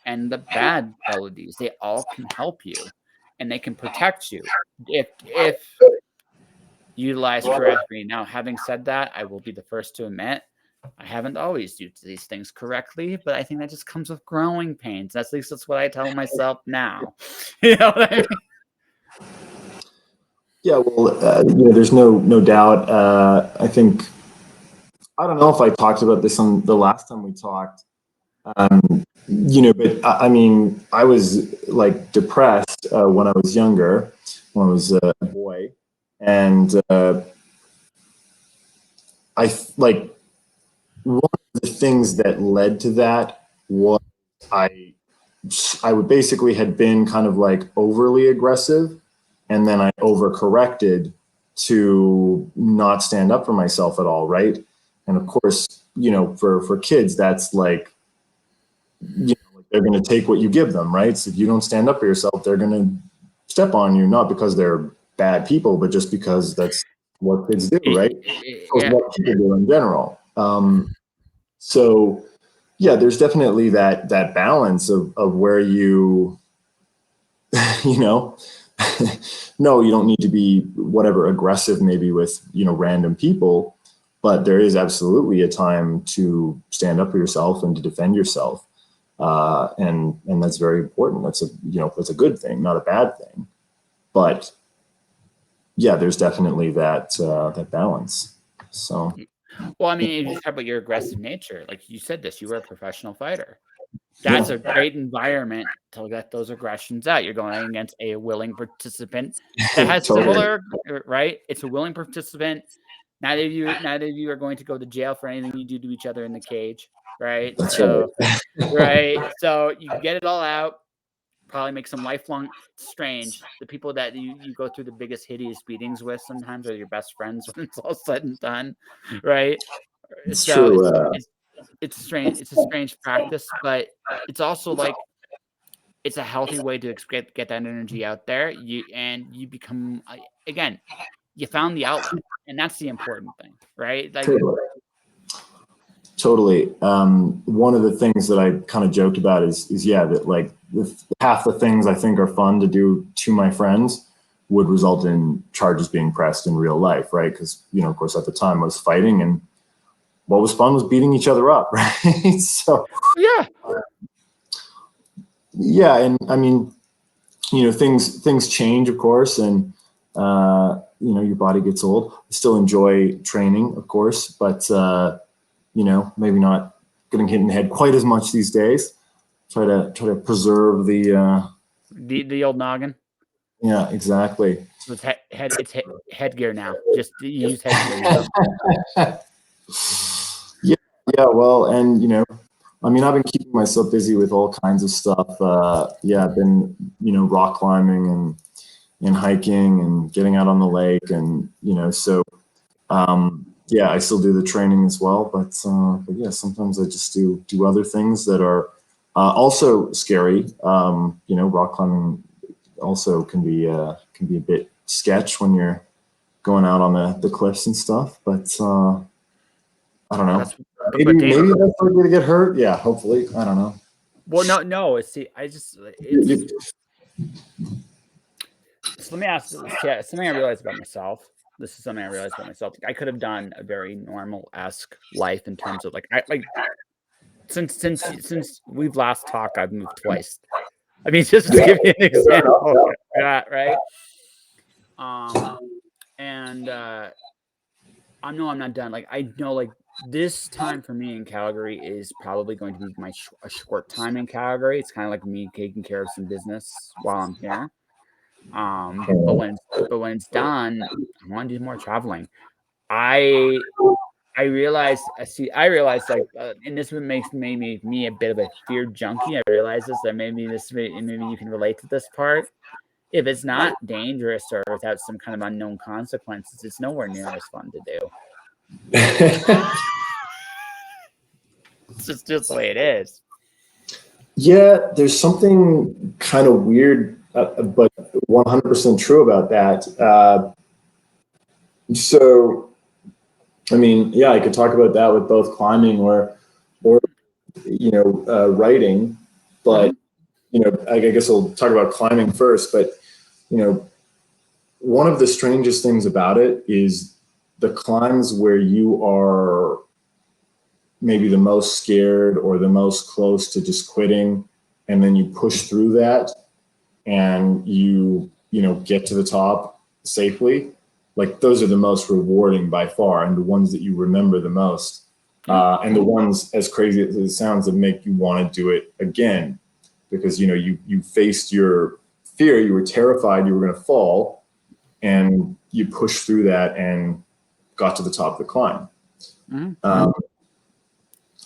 and the bad qualities. They all can help you, and they can protect you if utilized correctly. Now, having said that, I will be the first to admit I haven't always used these things correctly, but I think that just comes with growing pains. At least that's what I tell myself now. You know what I mean? Yeah, well, you know, there's no doubt. I think, I don't know if I talked about this on the last time we talked. You know, but I mean, I was like depressed when I was younger, when I was a boy, and I like. One of the things that led to that was I would basically had been kind of like overly aggressive, and then I overcorrected to not stand up for myself at all, right? And of course, you know, for kids, that's like, you know, they're going to take what you give them, right? So if you don't stand up for yourself, they're going to step on you, not because they're bad people, but just because that's what kids do, right? Yeah. What people do in general. So yeah, there's definitely that balance of where you, you know, no, you don't need to be whatever aggressive maybe with, you know, random people, but there is absolutely a time to stand up for yourself and to defend yourself. And that's very important. That's a good thing, not a bad thing. But yeah, there's definitely that balance. So. Well, I mean, if you talk about your aggressive nature, like you said this, you were a professional fighter. That's a great environment to let those aggressions out. You're going against a willing participant that has similar, right? It's a willing participant. Neither of you are going to go to jail for anything you do to each other in the cage, right? That's right. Right. So you get it all out. Probably make some lifelong strange. The people that you go through the biggest hideous beatings with sometimes are your best friends when it's all said and done, right? It's So true. it's strange. It's a strange practice, but it's also like it's a healthy way to get that energy out there. You become again, you found the outlet, and that's the important thing, right? Like Totally. One of the things that I kind of joked about is yeah, that like half the things I think are fun to do to my friends would result in charges being pressed in real life, right? Because, you know, of course, at the time I was fighting, and what was fun was beating each other up, right? So yeah, and I mean, you know, things change, of course, and you know, your body gets old. I still enjoy training, of course, but you know, maybe not getting hit in the head quite as much these days. Try to preserve the old noggin. Yeah, exactly. So it's headgear now. Just use headgear now. Yeah, well, and you know, I mean, I've been keeping myself busy with all kinds of stuff. Yeah, I've been, you know, rock climbing and hiking and getting out on the lake, and you know, so yeah, I still do the training as well. But yeah, sometimes I just do other things that are also scary. You know, rock climbing also can be a bit sketch when you're going out on the cliffs and stuff. But I don't know. Maybe that's where you're gonna get hurt. Yeah, hopefully. I don't know. Well, no. See, so let me ask this. Yeah, something I realized about myself. This is something I realized about myself. Like, I could have done a very normal-esque life in terms of since we've last talked, I've moved twice. I mean, just to give you an example, right? And I know I'm not done. Like, I know, like, this time for me in Calgary is probably going to be a short time in Calgary. It's kind of like me taking care of some business while I'm here. But when it's done, I want to do more traveling. I realized like, and this makes maybe me a bit of a fear junkie. I realize this, that maybe you can relate to this part. If it's not dangerous or without some kind of unknown consequences, it's nowhere near as fun to do. It's just the way it is. Yeah, there's something kind of weird, but 100% true about that. So, I mean, yeah, I could talk about that with both climbing or you know, writing, but you know, I guess I'll talk about climbing first. But you know, one of the strangest things about it is the climbs where you are maybe the most scared or the most close to just quitting, and then you push through that and you know, get to the top safely. Like, those are the most rewarding by far, and the ones that you remember the most, and the ones, as crazy as it sounds, that make you want to do it again, because you know, you faced your fear, you were terrified you were going to fall, and you pushed through that and got to the top of the climb.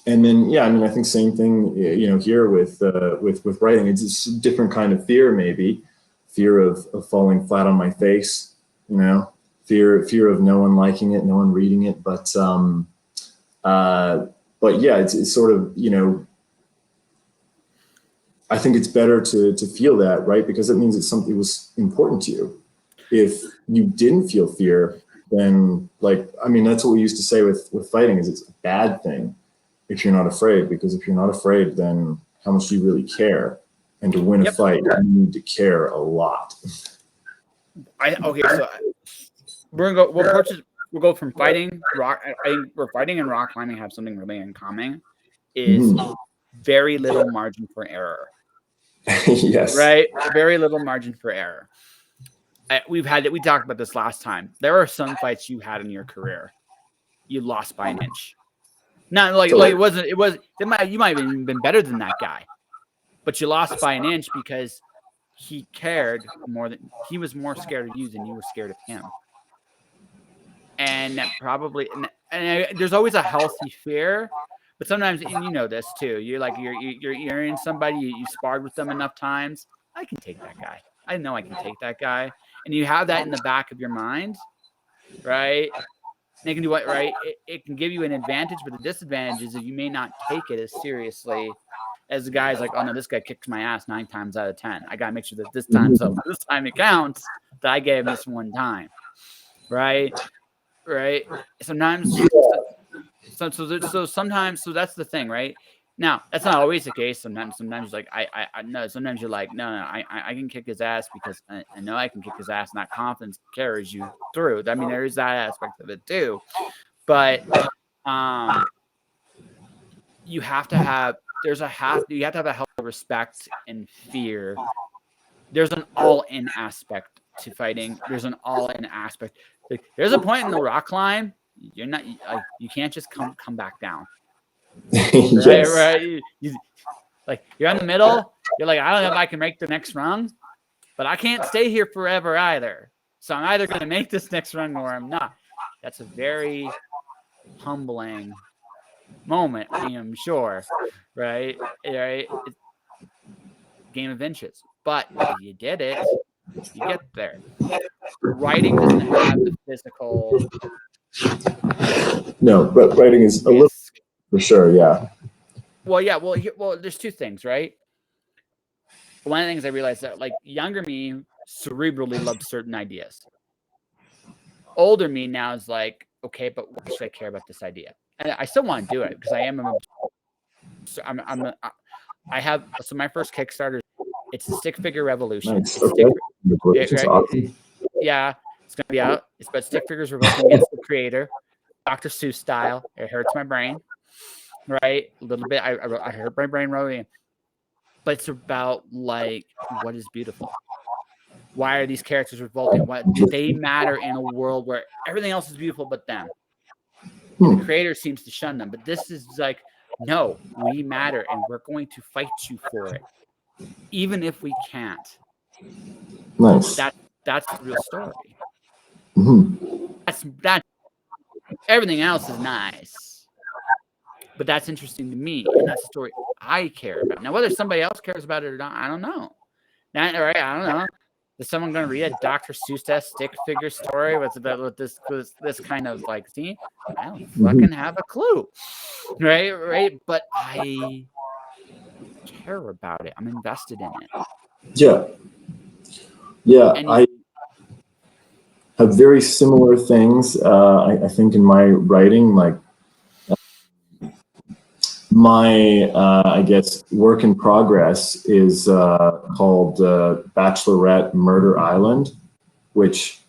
And then, yeah, I mean, I think same thing, you know, here with writing. It's just a different kind of fear, maybe fear of falling flat on my face, you know, fear of no one liking it, no one reading it. But yeah, it's sort of, you know, I think it's better to feel that, right? Because it means it's something was important to you. If you didn't feel fear, then, like, I mean, that's what we used to say with fighting, is it's a bad thing if you're not afraid, because if you're not afraid, then how much do you really care? And to win a fight, you need to care a lot. So we're gonna go. We'll go from fighting rock. I think we're fighting and rock climbing have something really in common. Is very little margin for error. Yes. Right. Very little margin for error. We talked about this last time. There are some fights you had in your career you lost by an inch. Not like it wasn't. You might have even been better than that guy, but you lost by an inch because he cared more than he was more scared of you than you were scared of him. And that probably, and there's always a healthy fear, but sometimes, and you know this too, you're like, you're in somebody, you sparred with them enough times. I can take that guy. I know I can take that guy. And you have that in the back of your mind, right? And it can do what, right? It can give you an advantage, but the disadvantage is that you may not take it as seriously as the guy's like, oh no, this guy kicks my ass 9 times out of 10. I got to make sure that this time, so this time it counts that I gave him this one time, right? Right. Sometimes, so sometimes, so that's the thing, right? Now, that's not always the case. Sometimes like, I know, sometimes you're like, no, I can kick his ass because I know I can kick his ass, and that confidence carries you through. I mean, there is that aspect of it too, but, you have to have, you have to have a healthy respect and fear. There's an all-in aspect to fighting. There's an all-in aspect. Like, there's a point in the rock climb, you're not, like, you can't just come back down. Yes. Right. Like, you're in the middle. You're like, I don't know if I can make the next rung, but I can't stay here forever either. So I'm either going to make this next rung or I'm not. That's a very humbling moment, I'm sure. Right. Right. Game of inches, but if you did it, you get there. Writing doesn't have the physical. No, but writing is a little, for sure. Yeah. Well, yeah. Well, there's 2 things, right? One of the things I realized that, like, younger me cerebrally loved certain ideas. Older me now is like, okay, but why should I care about this idea? And I still want to do it because I am. I have, so my first Kickstarter, it's a stick figure revolution. Nice. Okay. Awesome. Yeah, it's gonna be out. It's about stick figures revolting against the creator, Dr. Seuss style. It hurts my brain, right? A little bit. I hurt my brain writing, but it's about, like, what is beautiful. Why are these characters revolting? What do they matter in a world where everything else is beautiful but them? And the creator seems to shun them, but this is like, no, we matter, and we're going to fight you for it, even if we can't. Nice. That's the real story. Mm-hmm. That's everything else is nice, but that's interesting to me, and that's the story I care about. Now, whether somebody else cares about it or not, I don't know. Now, right? I don't know. Is someone going to read a Dr. Seuss stick figure story with this kind of, like, see? I don't fucking have a clue, right? But I care about it. I'm invested in it. Yeah. I have very similar things. I think in my writing, like, my I guess work in progress is called Bachelorette Murder Island, which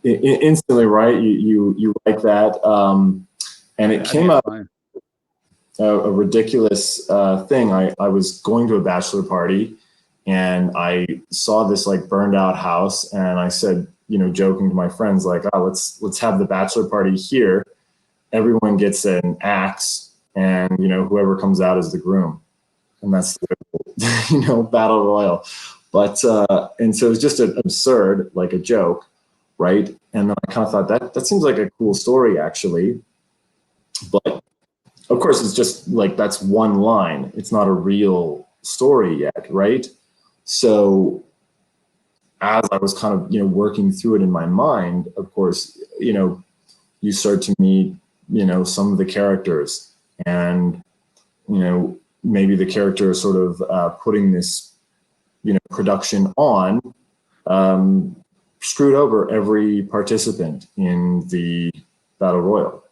instantly, right? You like that, and it came out a ridiculous thing. I was going to a bachelor party, and I saw this, like, burned out house, and I said, joking to my friends, like, oh, let's have the bachelor party here. Everyone gets an axe, and whoever comes out is the groom, and that's the battle royal. But and so it was just absurd, like a joke, right? And then I kind of thought that seems like a cool story, actually. But of course, it's just like, that's one line. It's not a real story yet, right? So as I was kind of working through it in my mind, of course, you start to meet some of the characters. And, maybe the character is sort of putting this, production on, screwed over every participant in the battle royal.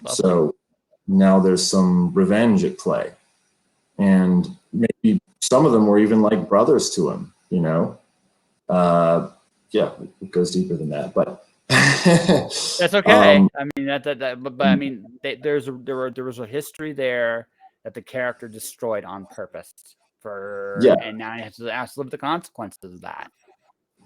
So now there's some revenge at play. And maybe some of them were even like brothers to him, yeah, it goes deeper than that, but. That's okay. I mean, but I mean, there was a history there that the character destroyed on purpose and now he has to live with the consequences of that.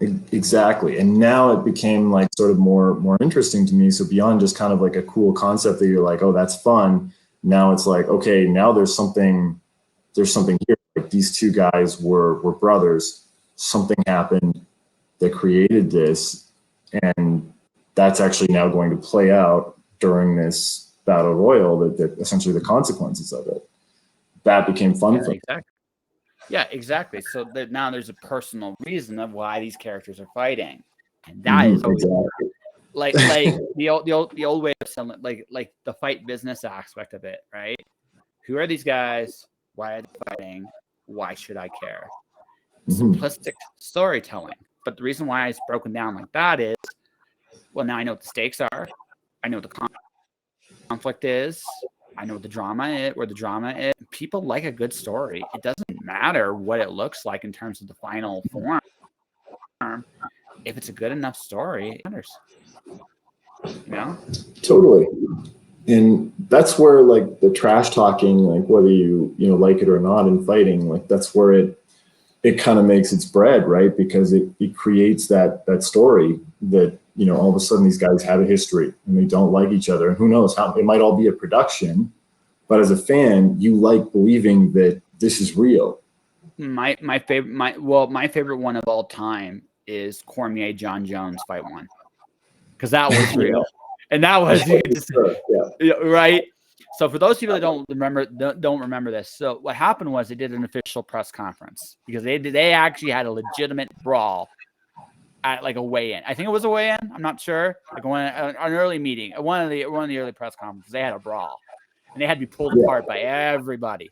Exactly. And now it became, like, sort of more interesting to me. So beyond just kind of like a cool concept that you're like, oh, that's fun. Now it's like, okay, now there's something there's something here. Like these two guys were brothers. Something happened that created this, and that's actually now going to play out during this battle royal. That essentially the consequences of it. That became fun for me. Exactly. Yeah, exactly. So that now there's a personal reason of why these characters are fighting, and that is always Exactly. like the old way of selling, like the fight business aspect of it, right? Who are these guys? Why are they fighting? Why should I care? Simplistic storytelling. But the reason why it's broken down like that is, well, now I know what the stakes are. I know what the conflict is. I know what the drama is, where the drama is. People like a good story. It doesn't matter what it looks like in terms of the final form. If it's a good enough story, it matters. You know? Totally. And that's where like the trash talking, like whether you like it or not in fighting, like that's where it kind of makes its bread, right? Because it creates that story that, all of a sudden these guys have a history and they don't like each other. And who knows how it might all be a production, but as a fan, you like believing that this is real. My favorite one of all time is Cormier John Jones fight one. Because that was real. And that was right. So for those people that don't remember this, so what happened was they did an official press conference because they actually had a legitimate brawl at like a weigh-in. I think it was a weigh-in. I'm not sure. Like an early meeting, one of the early press conferences, they had a brawl, and they had to be pulled apart by everybody,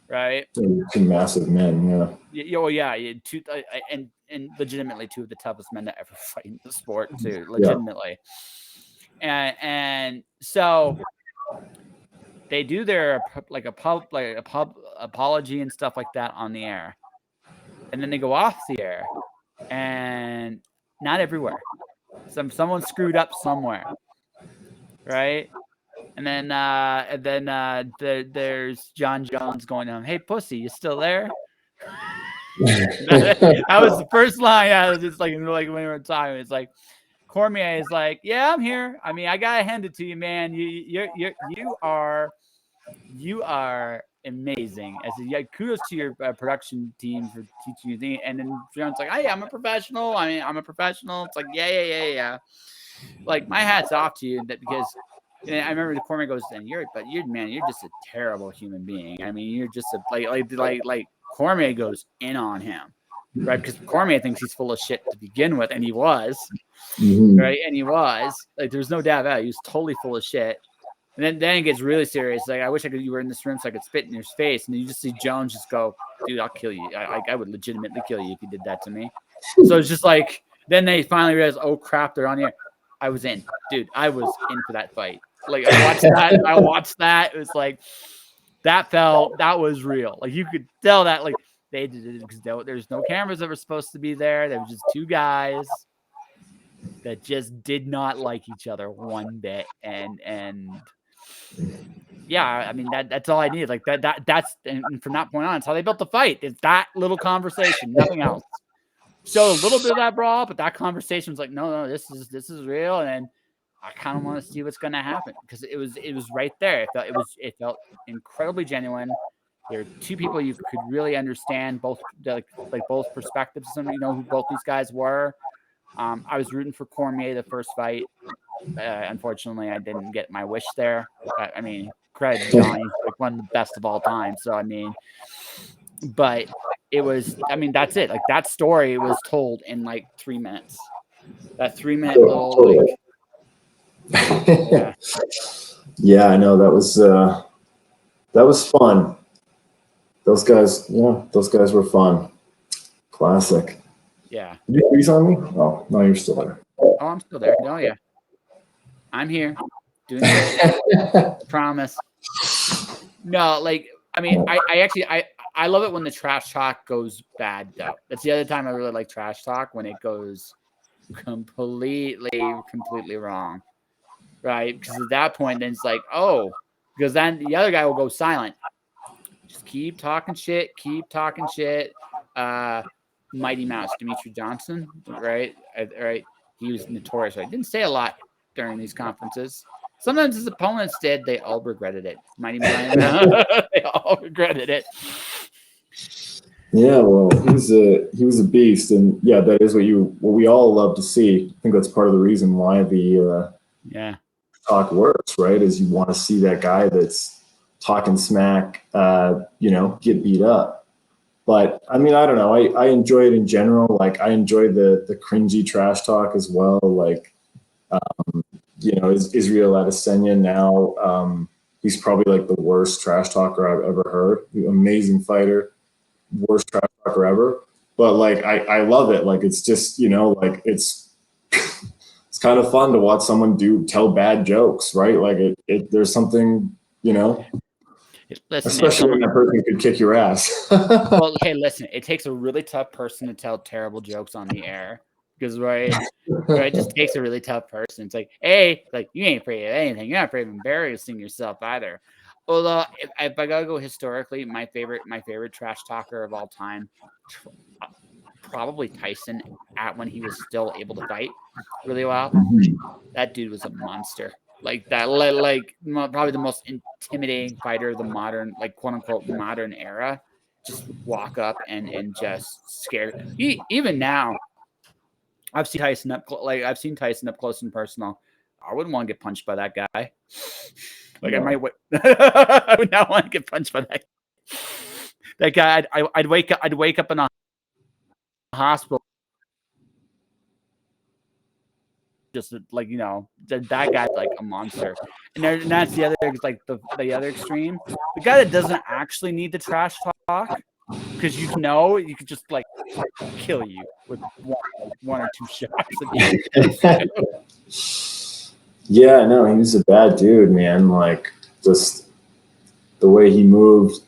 right? Two massive men, two and legitimately two of the toughest men to ever fight in the sport, too, legitimately. And so they do their apology and stuff like that on the air, and then they go off the air, and not everywhere. Someone screwed up somewhere, right? And then there's John Jones going to him, "Hey, pussy, you still there?" That was the first line. I was just like when we were talking, it's like Cormier is like, "Yeah, I'm here. I mean, I gotta hand it to you, man. You are amazing. Kudos to your production team for teaching you things." And then John's like, "Hey, I'm a professional. I mean, I'm a professional." It's like, yeah. Like my hat's off to you because. And I remember the Cormier goes, "And you're just a terrible human being. I mean, you're just a like Cormier goes in on him, right? Because Cormier thinks he's full of shit to begin with, and he was, right? And he was like, there's no doubt about it. He was totally full of shit. And then it gets really serious. Like, I wish you were in this room so I could spit in your face. And you just see Jones just go, "Dude, I'll kill you. I would legitimately kill you if you did that to me." So it's just like, then they finally realize, oh crap, they're on here. I was in, dude. I was in for that fight. Like I watched that. It was like that was real. Like you could tell that like they did it because there's no cameras that were supposed to be there. There was just two guys that just did not like each other one bit. And yeah, I mean that's all I needed. Like that's and from that point on, it's how they built the fight. It's that little conversation, nothing else. Showed a little bit of that brawl, but that conversation was like, no, this is real, and I kind of want to see what's going to happen because it was right there. It felt incredibly genuine. There are two people you could really understand both both perspectives. Somebody who both these guys were. I was rooting for Cormier the first fight. Unfortunately, I didn't get my wish there. I mean, credit to Johnny, like one of the best of all time. So I mean, but it was. I mean, that's it. Like that story was told in like 3 minutes. That 3-minute little like. Yeah, I know that was fun. Those guys were fun. Classic. Yeah. Did you freeze on me? Oh, no, you're still there. Oh, I'm still there. Oh, yeah. I'm here. Doing great. Promise. No, like, I mean, I love it when the trash talk goes bad, though. That's the other time I really like trash talk, when it goes completely wrong. Right? Because at that point, then it's like, oh, because then the other guy will go silent. Just keep talking shit. Mighty Mouse, Demetri Johnson, right? Right. He was notorious. Right? Didn't say a lot during these conferences. Sometimes his opponents did. They all regretted it. Mighty they all regretted it. Yeah, well, he was a beast, and yeah, that is what we all love to see. I think that's part of the reason why the talk works, right? Is you want to see that guy that's talking smack, get beat up. But I mean, I don't know. I enjoy it in general. Like I enjoy the cringy trash talk as well. Like Israel Adesanya now. He's probably like the worst trash talker I've ever heard. Amazing fighter, worst trash talker ever. But like I love it. Like it's just like it's it's kind of fun to watch someone tell bad jokes, right? Like there's something Listen, especially when that person could kick your ass. Well, hey, listen, it takes a really tough person to tell terrible jokes on the air. Because it just takes a really tough person. It's like, hey, like you ain't afraid of anything. You're not afraid of embarrassing yourself either. Although, if I gotta go historically, my favorite trash talker of all time, probably Tyson. When he was still able to fight really well, that dude was a monster. Like that, like probably the most intimidating fighter of the modern, like quote unquote modern era. Just walk up and just scare. Even now, I've seen Tyson up close and personal. I wouldn't want to get punched by that guy. Like I might. I would not want to get punched by that. That guy. I'd wake up in a hospital. Just like that guy's like a monster, and that's the other like the other extreme. The guy that doesn't actually need the trash talk because you could just like kill you with one or two shots. Yeah, no, he was a bad dude, man. Like just the way he moved,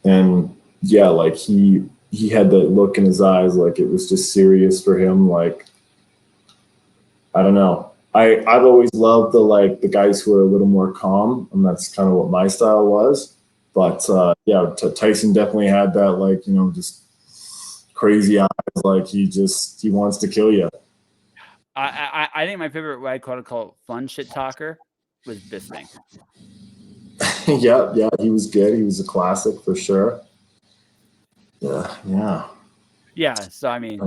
and yeah, like he had that look in his eyes, like it was just serious for him. Like I don't know. I've always loved the guys who are a little more calm, and that's kind of what my style was. But Tyson definitely had that just crazy eyes, like he wants to kill you. I think my favorite what I call fun shit talker was Bisping. yeah, he was good. He was a classic for sure. Yeah. So I mean,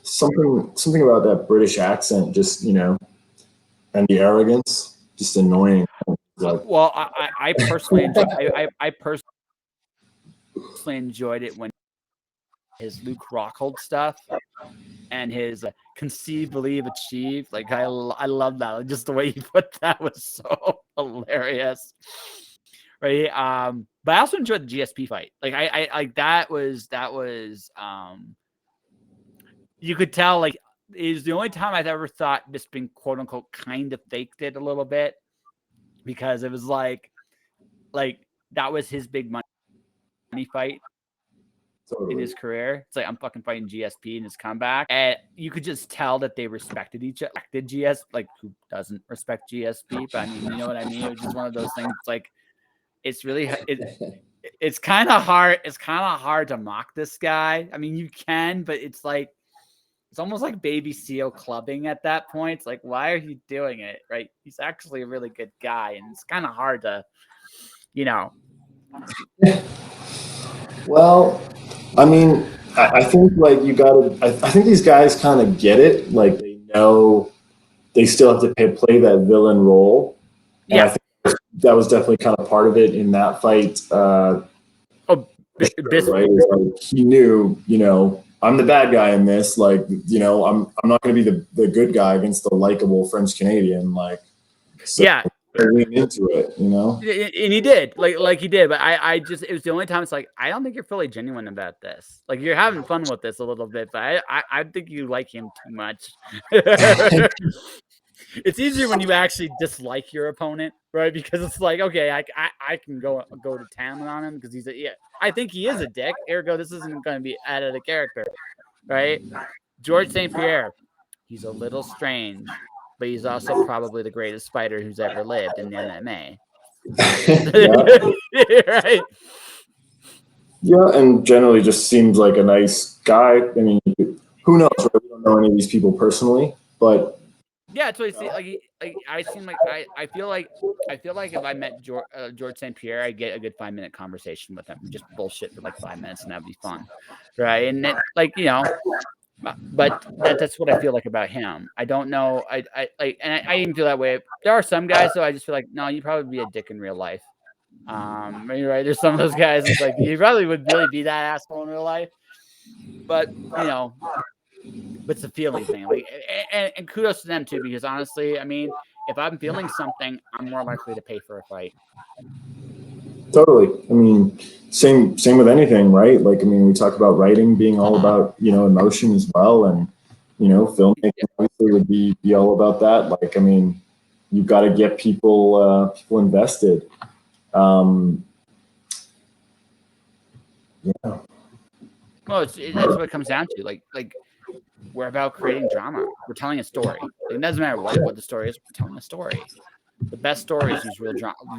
something about that British accent, just and the arrogance, just annoying. Well, I personally enjoyed it when his Luke Rockhold stuff and his conceive, believe, achieve. Like I love that. Like, just the way he put that was so hilarious. Right. But I also enjoyed the GSP fight. Like I like that was you could tell like it was the only time I've ever thought Bisping quote unquote kind of faked it a little bit because it was like that was his big money fight in his career. It's like I'm fucking fighting GSP in his comeback, and you could just tell that they respected each other. Like who doesn't respect GSP? But I mean, you know what I mean. It was just one of those things. It's like it's really it's kind of hard. It's kind of hard to mock this guy. I mean, you can, but it's like it's almost like baby seal clubbing at that point. It's like, why are you doing it? Right? He's actually a really good guy, and it's kind of hard to, Well, I mean, I think like you gotta. I think these guys kind of get it. Like they know they still have to play that villain role. And yeah. I think that was definitely kind of part of it in that fight. Right? Like he knew, I'm the bad guy in this. Like, I'm not going to be the good guy against the likable French Canadian. Like, so yeah. lean into it, And he did, like he did, but I just it was the only time it's like I don't think you're fully genuine about this. Like you're having fun with this a little bit, but I think you like him too much. It's easier when you actually dislike your opponent, right? Because it's like, okay, I can go to town on him because I think he is a dick. Ergo, this isn't going to be out of the character, right? George St. Pierre, he's a little strange, but he's also probably the greatest fighter who's ever lived in the MMA. Right? Yeah, and generally just seems like a nice guy. I mean, who knows? Right? We don't know any of these people personally, but yeah, that's what I see. I seem like I feel like if I met George St. Pierre, I'd get a good 5-minute conversation with him, just bullshit for like 5 minutes, and that'd be fun, right? And it, like, you know, but that's what I feel like about him. I don't know. I like, and I even feel that way. There are some guys, though, I just feel like, no, you'd probably be a dick in real life. Right? There's some of those guys. It's like you probably would really be that asshole in real life, but you know, but it's a feeling thing. Like, and kudos to them too, because honestly, I mean, if I'm feeling something, I'm more likely to pay for a fight. Totally. I mean, same with anything, right? Like, I mean, we talk about writing being all about, you know, emotion as well, and you know, filmmaking obviously would be all about that. Like, I mean, you've got to get people invested. Yeah. Well, that's what it comes down to. Like we're about creating drama. We're telling a story. It doesn't matter what the story is. We're telling a story. The best stories use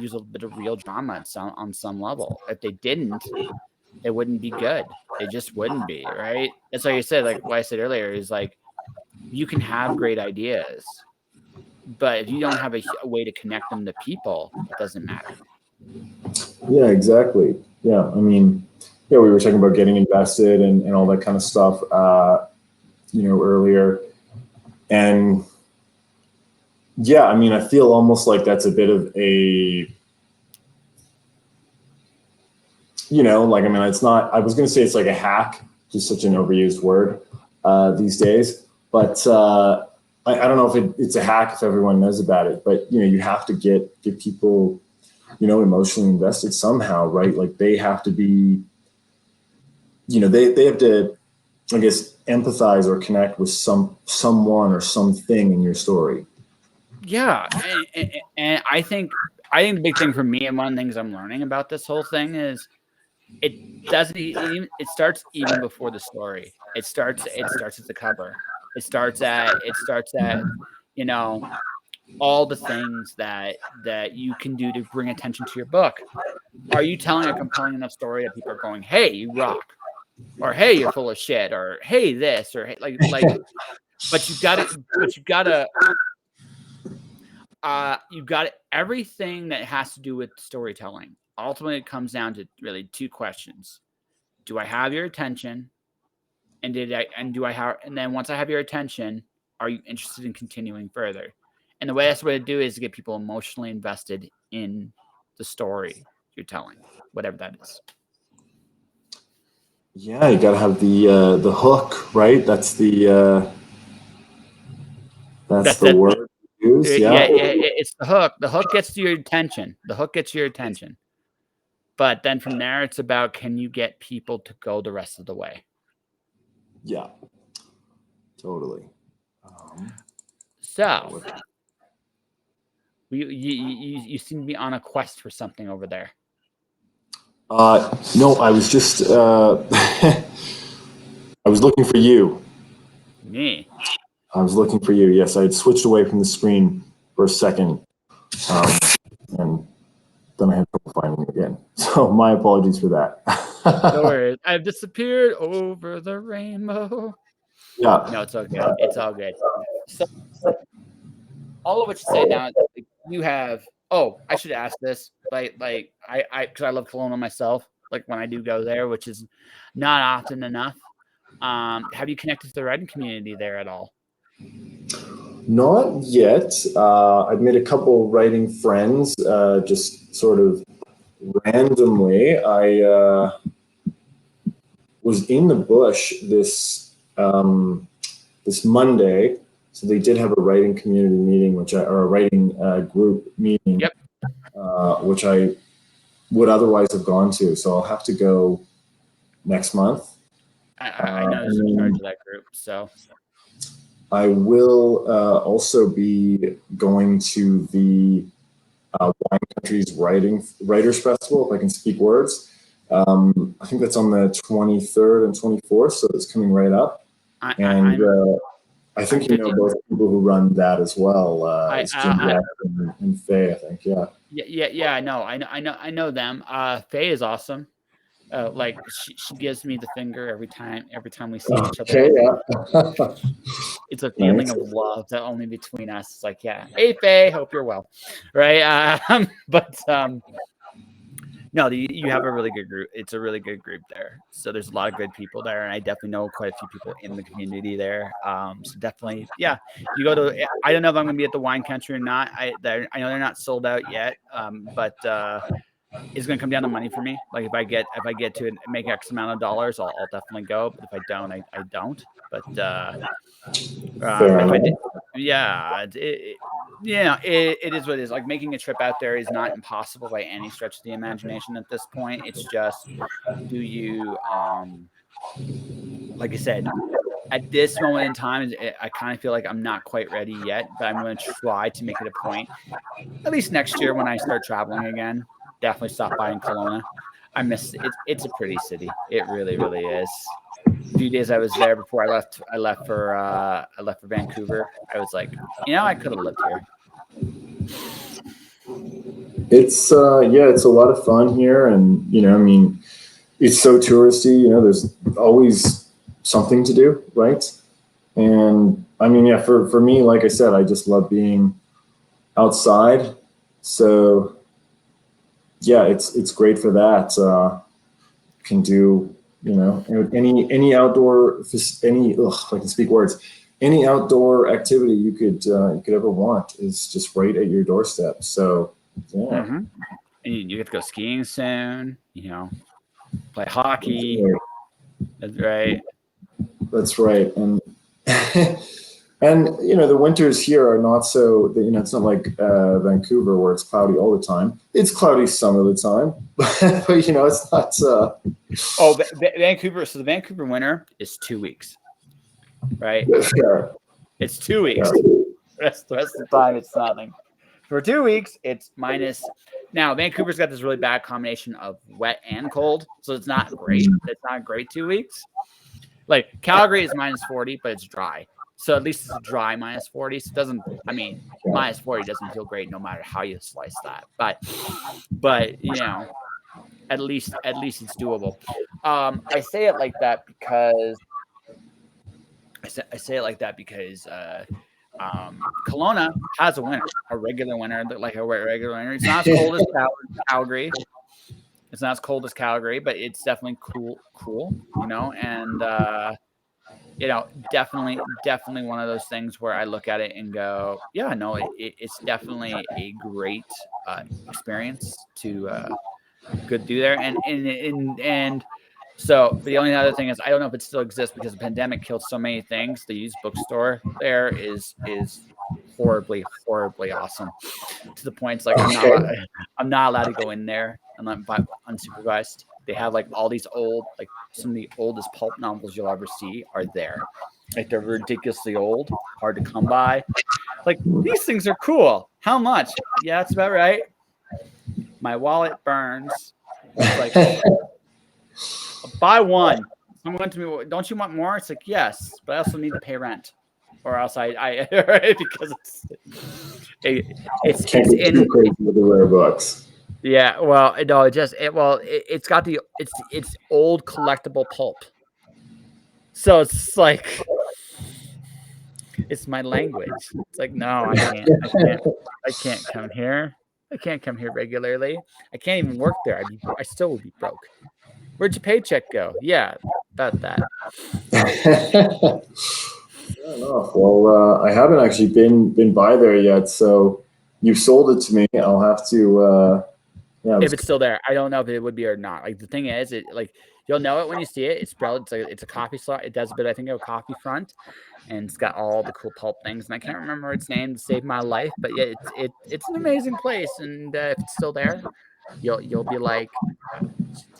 use a bit of real drama on some level. If they didn't, it wouldn't be good. It just wouldn't be, right? That's why you said, like what I said earlier, is like you can have great ideas, but if you don't have a way to connect them to people, it doesn't matter. Yeah, exactly. Yeah, I mean, yeah, we were talking about getting invested and all that kind of stuff, you know, earlier. And yeah, I mean, I feel almost like that's a bit of a, you know, like, I mean, it's not, I was going to say it's like a hack, just such an overused word these days. But I don't know if it's a hack if everyone knows about it, but, you know, you have to get people, you know, emotionally invested somehow, right? Like they have to be, you know, they have to, I guess, empathize or connect with someone or something in your story. Yeah, and I think the big thing for me, and one of the things I'm learning about this whole thing is it doesn't even, it starts even before the story. It starts at the cover. It starts at you know, all the things that you can do to bring attention to your book. Are you telling a compelling enough story that people are going, "Hey, you rock," or "Hey, you're full of shit," or "Hey, this," or "Hey," like but you got to everything that has to do with storytelling. Ultimately, it comes down to really two questions: do I have your attention? And then once I have your attention, are you interested in continuing further? And the best way to do it is to get people emotionally invested in the story you're telling, whatever that is. Yeah, you got to have the hook, right? That's the That's word you use. yeah, Yeah. it's the hook. The hook gets your attention. But then from there, it's about, can you get people to go the rest of the way? Yeah. Totally. So you seem to be on a quest for something over there. No, I was just I was looking for you. Me. I was looking for you. Yes, I had switched away from the screen for a second, and then I had trouble finding you again. So my apologies for that. No worries. I've disappeared over the rainbow. Yeah. No, it's okay. It's all good. So all of what you say now, you have. Oh, I should ask this. Like because I love Kelowna myself. Like when I do go there, which is not often enough. Have you connected to the writing community there at all? Not yet. I've made a couple writing friends, just sort of randomly. I was in the bush this Monday, so they did have a writing community meeting, or a writing group meeting, Yep. Which I would otherwise have gone to. So I'll have to go next month. I know who's in charge of that group, so I will also be going to the Wine Country's Writers Festival, if I can speak words. I think that's on the 23rd and 24th, so it's coming right up. I think you know both people who run that as well. It's Jim and Faye, I think. Yeah. Yeah. I know them. Faye is awesome. Like she gives me the finger every time we see each other. Okay, yeah. It's a feeling of love that only between us. It's like, yeah, hey Faye, hope you're well, right? But no, you have a really good group. It's a really good group there. So there's a lot of good people there, and I definitely know quite a few people in the community there. So definitely, yeah. You go to. I don't know if I'm going to be at the wine country or not. I know they're not sold out yet. But it's going to come down to money for me. Like if I get to make X amount of dollars, I'll definitely go. But if I don't, I don't. But Fair if I enough. did, yeah, it is what it is. Like making a trip out there is not impossible by any stretch of the imagination at this point. It's just, do you, like I said, at this moment in time, I kind of feel like I'm not quite ready yet, but I'm going to try to make it a point, at least next year when I start traveling again. Definitely stop by in Kelowna. I miss it. It's a pretty city. It really, really is. A few days I was there before I left for Vancouver. I was like, I could have lived here. It's it's a lot of fun here, and I mean, it's so touristy. There's always something to do, right? And I mean, yeah, for me, like I said, I just love being outside. So yeah, it's great for that. Can do any outdoor I can speak words. Any outdoor activity you could ever want is just right at your doorstep. So yeah. Mm-hmm. And you get to go skiing soon. Play hockey. That's right. That's right. And and the winters here are not so. It's not like Vancouver where it's cloudy all the time. It's cloudy some of the time, but it's not. Oh, Vancouver. So the Vancouver winter is 2 weeks, right? Yeah. It's 2 weeks. Yeah. The rest of the time, it's nothing. For 2 weeks, it's minus. Now, Vancouver's got this really bad combination of wet and cold, so it's not great. It's not a great 2 weeks. Like Calgary is minus 40, but it's dry. So at least it's a dry minus 40. So it doesn't. I mean, minus 40 doesn't feel great no matter how you slice that. But at least it's doable. I say it like that because Kelowna has a winter, a regular winter, like a regular winter. It's not as cold as Calgary. It's not as cold as Calgary, but it's definitely cool, and definitely one of those things where I look at it and go, yeah, no, it's definitely a great experience to good do there. And so the only other thing is I don't know if it still exists because the pandemic killed so many things. The used bookstore there is horribly awesome to the point it's like I'm not allowed to go in there unsupervised. They have like all these old, like some of the oldest pulp novels you'll ever see are there. Like they're ridiculously old, hard to come by. Like these things are cool. How much? Yeah, that's about right. My wallet burns. It's like buy one. Someone went to me, don't you want more? It's like, yes, but I also need to pay rent. Or else I because it's too crazy with the rare books. Yeah, well, no, it's got it's old collectible pulp. So it's like it's my language. It's like, no, I can't come here. I can't come here regularly. I can't even work there. I still would be broke. Where'd your paycheck go? Yeah, about that. Fair enough. Well, I haven't actually been by there yet, so you've sold it to me. I'll have to. If it's still there, I don't know if it would be or not. Like the thing is, you'll know it when you see it. It's spelled. It's a coffee slot. It does a bit, I think, of a coffee front, and it's got all the cool pulp things. And I can't remember its name to save my life, but yeah, it's an amazing place. And if it's still there, you'll be like,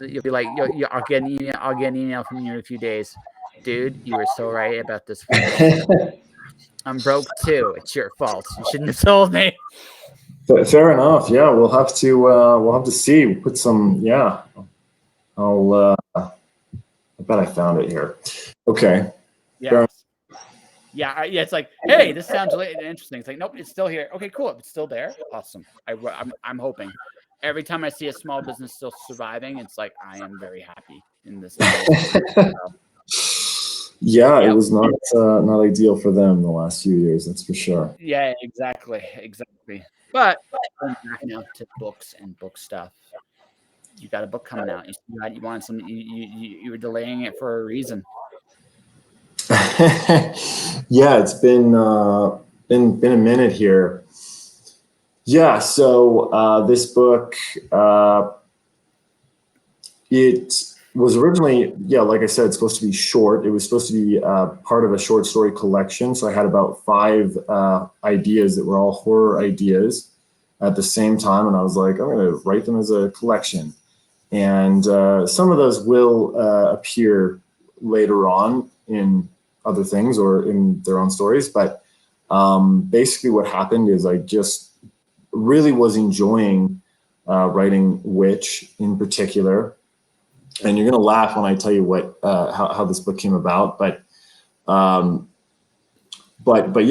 I'll get an email from you in a few days, dude. You were so right about this place. I'm broke too. It's your fault. You shouldn't have told me. Fair enough. Yeah, we'll have to see. We'll put some. Yeah, I'll. I bet I found it here. Okay. Yeah. Yeah. It's like, hey, this sounds really interesting. It's like, nope, it's still here. Okay, cool. If it's still there, awesome. I'm hoping. every time I see a small business still surviving, it's like I am very happy in this. Yeah, it was not ideal for them the last few years, that's for sure. Yeah, exactly. But going back now to books and book stuff. You got a book coming out. You want some. You were delaying it for a reason. Yeah, it's been a minute here. Yeah, so this book, it was originally, like I said, it's supposed to be short. It was supposed to be part of a short story collection. So I had about 5 ideas that were all horror ideas at the same time, and I was like, I'm going to write them as a collection. And some of those will appear later on in other things or in their own stories. But basically what happened is I just really was enjoying writing Witch in particular. And you're going to laugh when I tell you what how this book came about. But yeah,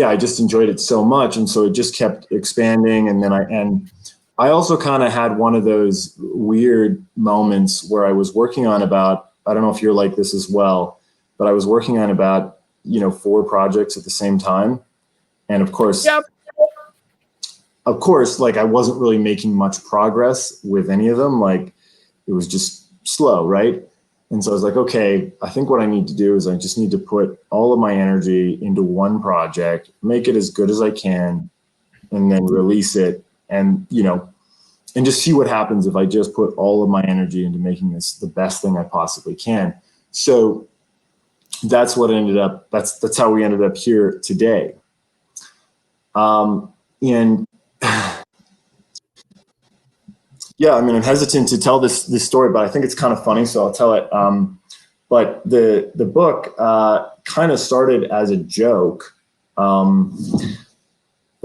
I just enjoyed it so much. And so it just kept expanding. And then I also kind of had one of those weird moments where I was working on about, I don't know if you're like this as well, but I was working on about, 4 projects at the same time. And of course, like I wasn't really making much progress with any of them. Like it was just slow, right? And so I was like, okay, I think what I need to do is I just need to put all of my energy into one project, make it as good as I can, and then release it. And, and just see what happens if I just put all of my energy into making this the best thing I possibly can. So that's what ended up, that's how we ended up here today. And yeah, I mean, I'm hesitant to tell this story, but I think it's kind of funny, so I'll tell it. But the book kind of started as a joke. It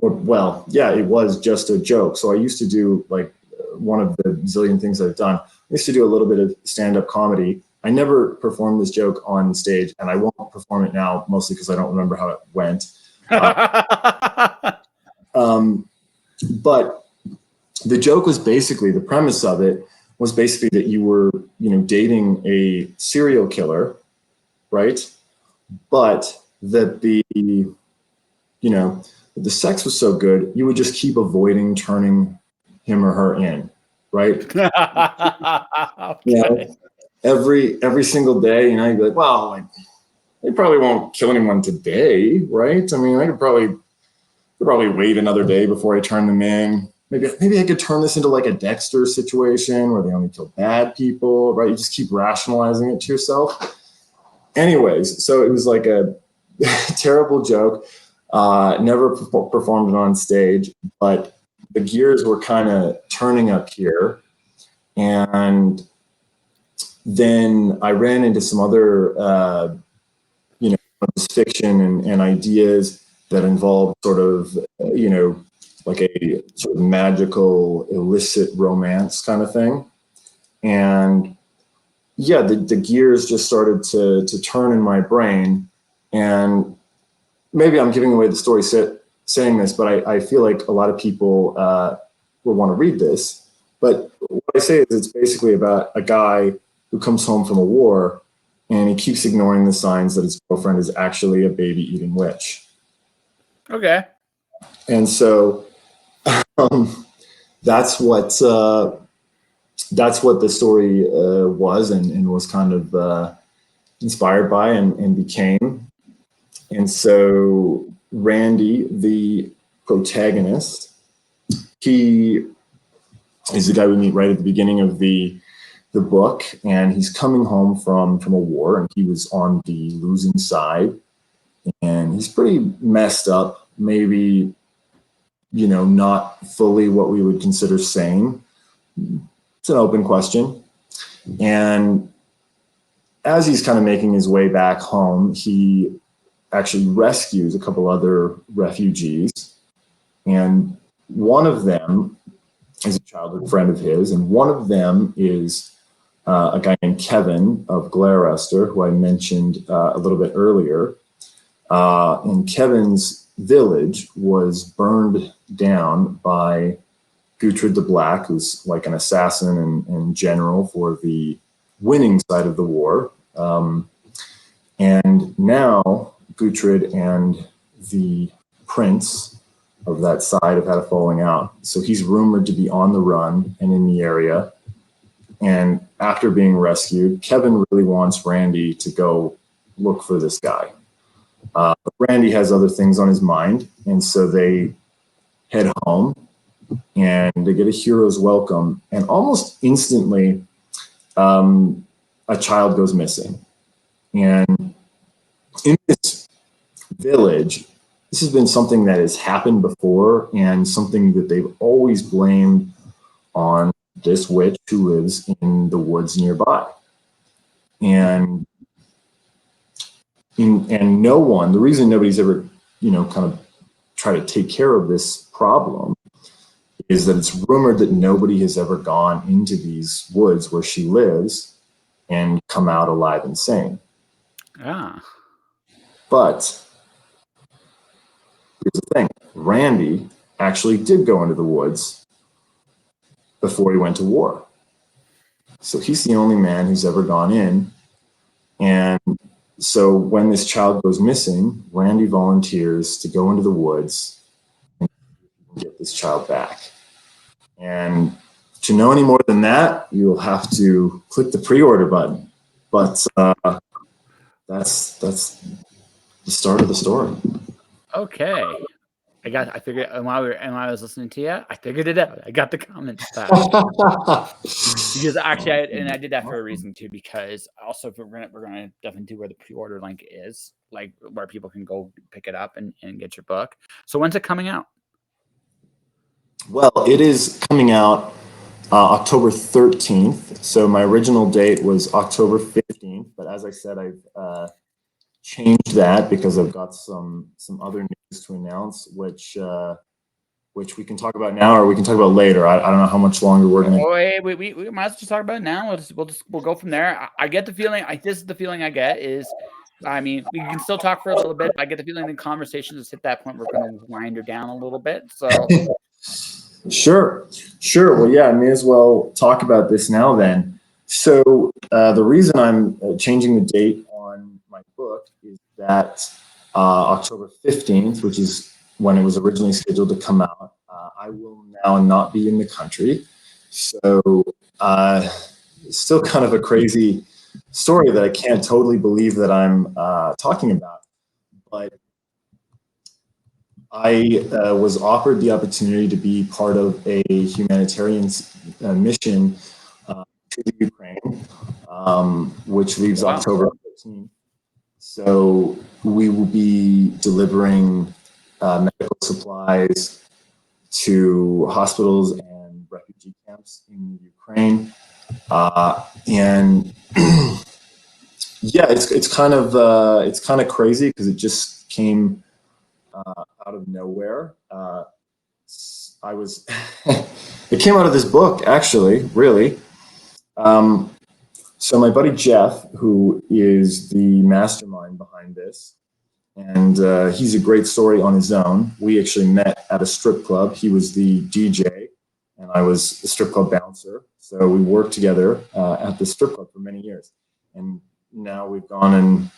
was just a joke. So I used to do like one of the zillion things I've done. I used to do a little bit of stand-up comedy. I never performed this joke on stage, and I won't perform it now, mostly because I don't remember how it went. But the joke was basically, the premise of it was basically that you were, dating a serial killer, right? But that the sex was so good, you would just keep avoiding turning him or her in, right? Okay. Every single day, you'd be like, well, like, they probably won't kill anyone today, right? I mean, I could probably wait another day before I turn them in. Maybe I could turn this into like a Dexter situation where they only kill bad people, right? You just keep rationalizing it to yourself. Anyways, so it was like a terrible joke. Never performed it on stage, but the gears were kind of turning up here. And then I ran into some other, fiction and ideas that involved sort of, like a sort of magical, illicit romance kind of thing. And yeah, the gears just started to turn in my brain. And maybe I'm giving away the story saying this, but I feel like a lot of people will want to read this. But what I say is it's basically about a guy who comes home from a war and he keeps ignoring the signs that his girlfriend is actually a baby-eating witch. Okay. And so that's what the story was and was kind of inspired by and became. And so Randy, the protagonist, he is the guy we meet right at the beginning of the book, and he's coming home from a war, and he was on the losing side, and he's pretty messed up, maybe, not fully what we would consider sane. It's an open question. And as he's kind of making his way back home, he actually rescues a couple other refugees. And one of them is a childhood friend of his, and one of them is a guy named Kevin of Glarester, who I mentioned a little bit earlier. And Kevin's village was burned down by Gutrid the Black, who's like an assassin and general for the winning side of the war. And now Gutrid and the prince of that side have had a falling out. So he's rumored to be on the run and in the area. And after being rescued, Kevin really wants Randy to go look for this guy. But Randy has other things on his mind, and so they head home and they get a hero's welcome. And almost instantly, a child goes missing. And in this village, this has been something that has happened before and something that they've always blamed on this witch who lives in the woods nearby. And no one, the reason nobody's ever, kind of tried to take care of this problem is that it's rumored that nobody has ever gone into these woods where she lives and come out alive and sane. Ah. But here's the thing. Randy actually did go into the woods before he went to war. So he's the only man who's ever gone in. And so when this child goes missing, Randy volunteers to go into the woods and get this child back. And to know any more than that, you'll have to click the pre-order button. But that's the start of the story. Okay. I figured, and while I was listening to you, I figured it out. I got the comments back. Because actually, I did that for a reason too. Because also, if we're gonna definitely do where the pre-order link is, like where people can go pick it up and get your book. So when's it coming out? Well, it is coming out October 13th. So my original date was October 15th, but as I said, I've changed that because I've got some other news to announce, which we can talk about now or we can talk about later. I don't know how much longer we're going to. Oh, wait, we might as well just talk about it now. We'll go from there. I get the feeling. This is the feeling I get is, I mean, we can still talk for a little bit. I get the feeling the conversation has hit that point. We're going to wind her down a little bit. So. Sure. Well, yeah, I may as well talk about this now then. So the reason I'm changing the date on my book is that October 15th, which is when it was originally scheduled to come out, I will now not be in the country. So it's still kind of a crazy story that I can't totally believe that I'm talking about. But I was offered the opportunity to be part of a humanitarian mission to the Ukraine, which leaves October 15th. So we will be delivering medical supplies to hospitals and refugee camps in Ukraine. And yeah, it's kind of crazy because it just came out of nowhere. It came out of this book, actually, really. So my buddy Jeff, who is the mastermind behind this, and he's a great story on his own. We actually met at a strip club. He was the DJ, and I was the strip club bouncer. So we worked together at the strip club for many years. And now we've gone and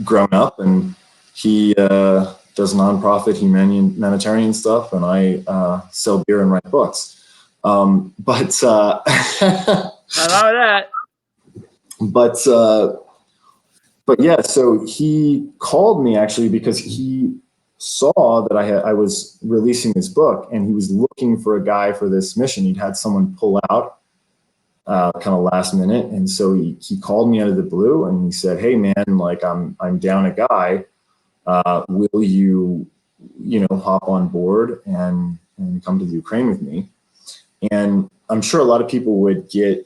grown up, and he does nonprofit humanitarian stuff, and I sell beer and write books. But I know that. But yeah, so he called me actually because he saw that I was releasing this book, and he was looking for a guy for this mission. He'd had someone pull out kind of last minute, and so he called me out of the blue, and he said, "Hey man, like I'm down a guy. Will you hop on board and come to the Ukraine with me?" And I'm sure a lot of people would get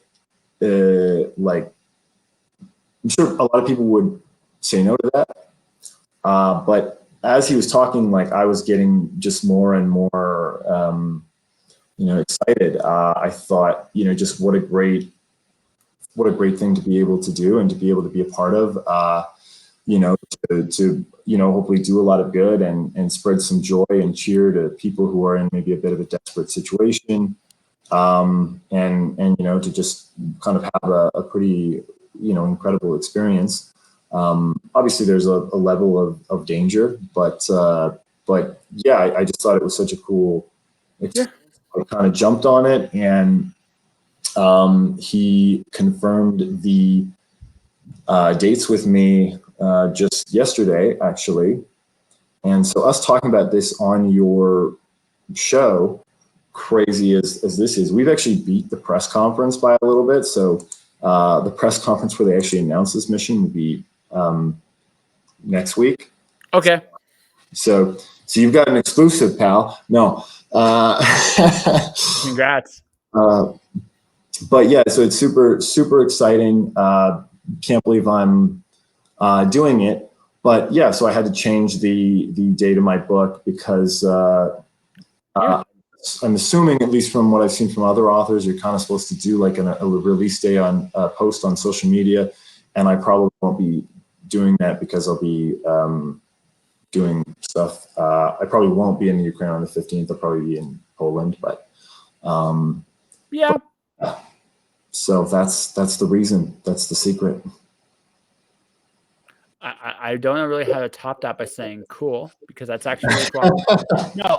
I'm sure a lot of people would say no to that. But as he was talking, like I was getting just more and more, excited. I thought, just what a great thing to be able to do and to be able to be a part of, to hopefully do a lot of good and spread some joy and cheer to people who are in maybe a bit of a desperate situation. and to just kind of have a pretty incredible experience. Obviously, there's a level of danger, but yeah, I just thought it was such a cool experience. I kind of jumped on it, and he confirmed the dates with me just yesterday, actually. And so us talking about this on your show, crazy as this is, we've actually beat the press conference by a little bit. So the press conference where they actually announced this mission will be next week. Okay. So you've got an exclusive, pal. No. Congrats. But yeah, so it's super exciting. Can't believe I'm doing it. But yeah, so I had to change the date of my book because I'm assuming, at least from what I've seen from other authors, you're kind of supposed to do like a release day on a post on social media, and I probably won't be doing that because I'll be doing stuff. I probably won't be in the Ukraine on the 15th. I'll probably be in Poland, but yeah. So that's the reason. That's the secret. I don't really how to top that by saying cool, because that's actually really cool. No,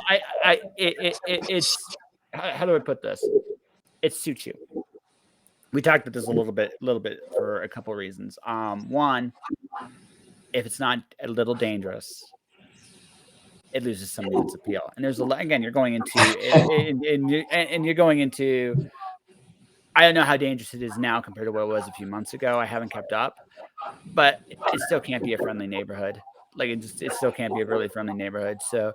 it's how do I put this? It suits you. We talked about this a little bit for a couple of reasons. One, if it's not a little dangerous, it loses some of its appeal. And there's again, you're going into and you're going into. I don't know how dangerous it is now compared to what it was a few months ago. I haven't kept up, but it still can't be a friendly neighborhood. Like it still can't be a really friendly neighborhood. So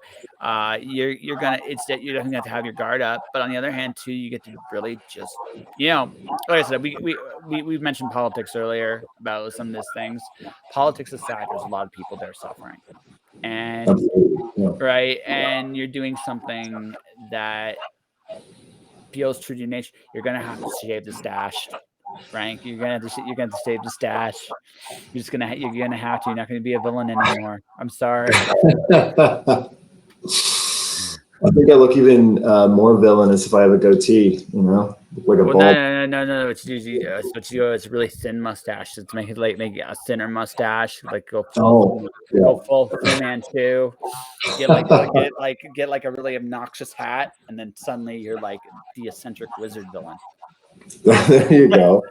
you're gonna you're definitely have to have your guard up. But on the other hand, too, you get to really just like I said, we've mentioned politics earlier about some of these things. Politics aside, there's a lot of people there suffering, and right, and you're doing something that feels true to your nature. You're gonna have to shave the stash, Frank. You're gonna have to save the stash. You're gonna have to. You're not gonna be a villain anymore. I'm sorry. I think I look even more villainous if I have a goatee. Like a bald. No. It's usually it's a really thin mustache. Let's make it make a thinner mustache. Like go full Fu Manchu. Get like a really obnoxious hat, and then suddenly you're like the eccentric wizard villain. There you go.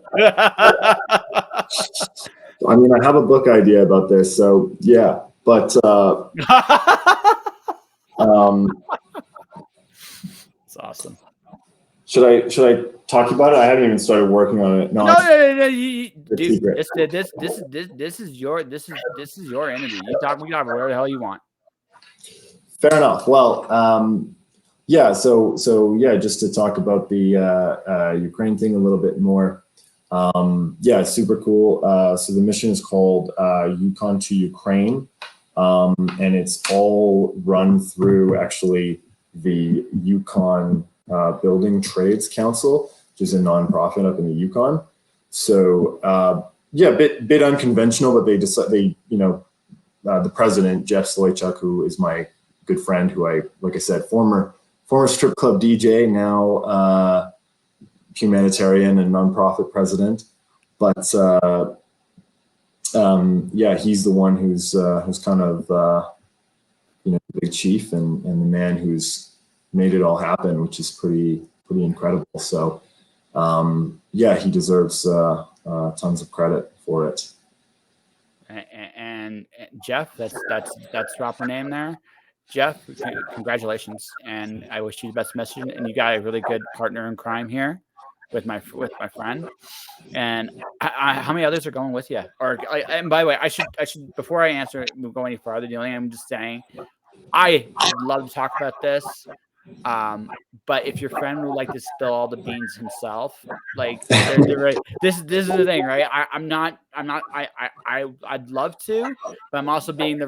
I mean, I have a book idea about this, so yeah. But it's awesome. Should I talk about it? I haven't even started working on it. No. Dude, this is your interview. You talk whatever the hell you want. Fair enough. Well, yeah. So yeah, just to talk about the Ukraine thing a little bit more. Yeah, super cool. So the mission is called Yukon to Ukraine, and it's all run through actually the Yukon Building Trades Council, which is a nonprofit up in the Yukon. So yeah, bit unconventional, but they the president, Jeff Sloychuk, who is my good friend, who like I said, former strip club DJ, now humanitarian and nonprofit president. But yeah, he's the one who's kind of the big chief and the man who's made it all happen, which is pretty incredible. So yeah, he deserves tons of credit for it. And Jeff, that's proper name there. Jeff, congratulations, and I wish you the best message. And you got a really good partner in crime here with my friend. And how many others are going with you? And by the way, I should before I answer go any farther, the only thing I'm just saying, I would love to talk about this. But if your friend would like to spill all the beans himself, like this is the thing, right? I'd love to, but I'm also being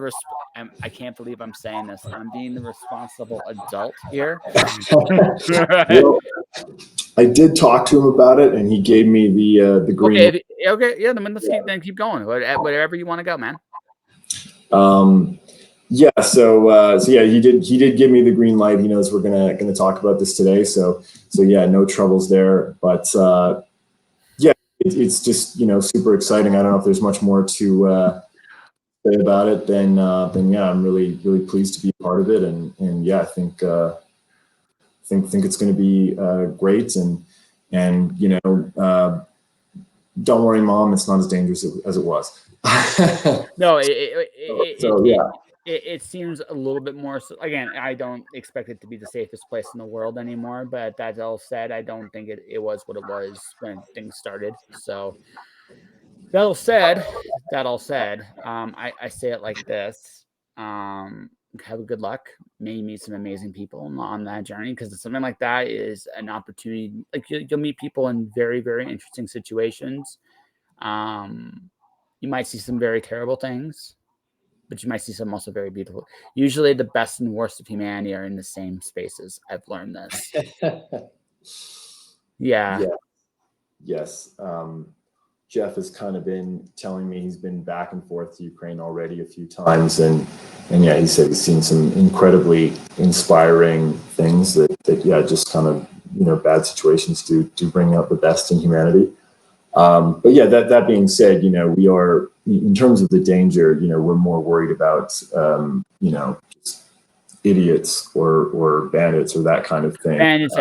I can't believe I'm saying this. I'm being the responsible adult here. Well, I did talk to him about it, and he gave me the green. Okay, yeah. Then let's keep going. Whatever you want to go, man. Yeah, so yeah, he did give me the green light. He knows we're gonna talk about this today. So yeah, no troubles there. But yeah, it's just super exciting. I don't know if there's much more to say about it than yeah, I'm really pleased to be a part of it, and yeah, I think it's going to be great, and don't worry, Mom, it's not as dangerous as it was. No, So yeah. it seems a little bit more. Again, I don't expect it to be the safest place in the world anymore. But that all said, I don't think it was what it was when things started. So that all said, I say it like this. Have a good luck. May you meet some amazing people on that journey, because something like that is an opportunity. Like you'll meet people in very, very interesting situations. You might see some very terrible things, but you might see some also very beautiful. Usually, the best and worst of humanity are in the same spaces. I've learned this. Yeah. Yes. Jeff has kind of been telling me he's been back and forth to Ukraine already a few times, and yeah, he said he's seen some incredibly inspiring things that yeah, just kind of bad situations do bring out the best in humanity. But yeah, that being said, we are, in terms of the danger, we're more worried about just idiots or bandits or that kind of thing. And it's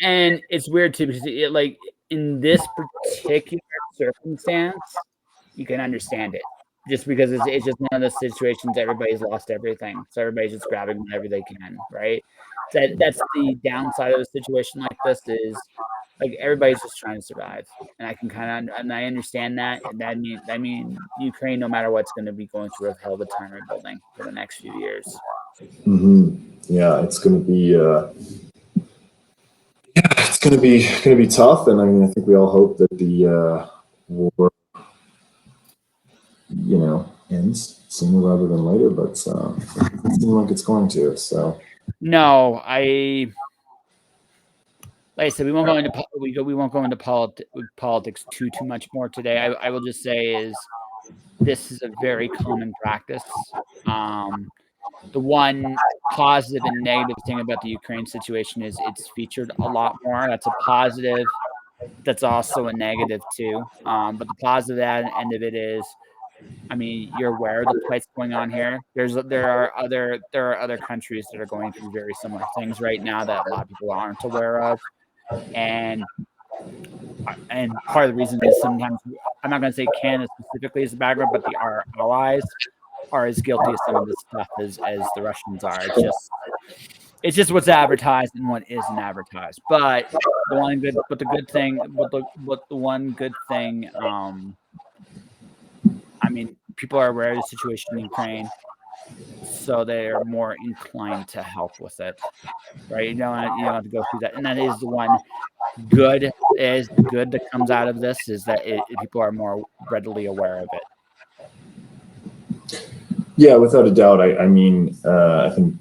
and it's weird too, because like in this particular circumstance, you can understand it, just because it's just one of those situations. Everybody's lost everything, so everybody's just grabbing whatever they can, right? That's the downside of a situation like this, is like everybody's just trying to survive, and I can kind of, and I understand that, and that mean Ukraine, no matter what's, going to be going through a hell of a time rebuilding for the next few years. Mm-hmm. Yeah, it's going to be tough, and I mean, I think we all hope that the war, ends sooner rather than later, but it doesn't seem like it's going to. So No, like I said, we won't go into politics too much more today. I will just say is this is a very common practice. The one positive and negative thing about the Ukraine situation is it's featured a lot more. That's a positive. That's also a negative too. But the positive end of it is, I mean, you're aware of the plights going on here. There are other countries that are going through very similar things right now that a lot of people aren't aware of, and part of the reason is sometimes, I'm not going to say Canada specifically is the background, but our allies are as guilty of some of this stuff as the Russians are. It's just what's advertised and what isn't advertised. But the one good thing, I mean, people are aware of the situation in Ukraine, so they are more inclined to help with it, right? You don't have to go through that, and that is the one good that comes out of this, is that people are more readily aware of it. Yeah, without a doubt. I mean, I think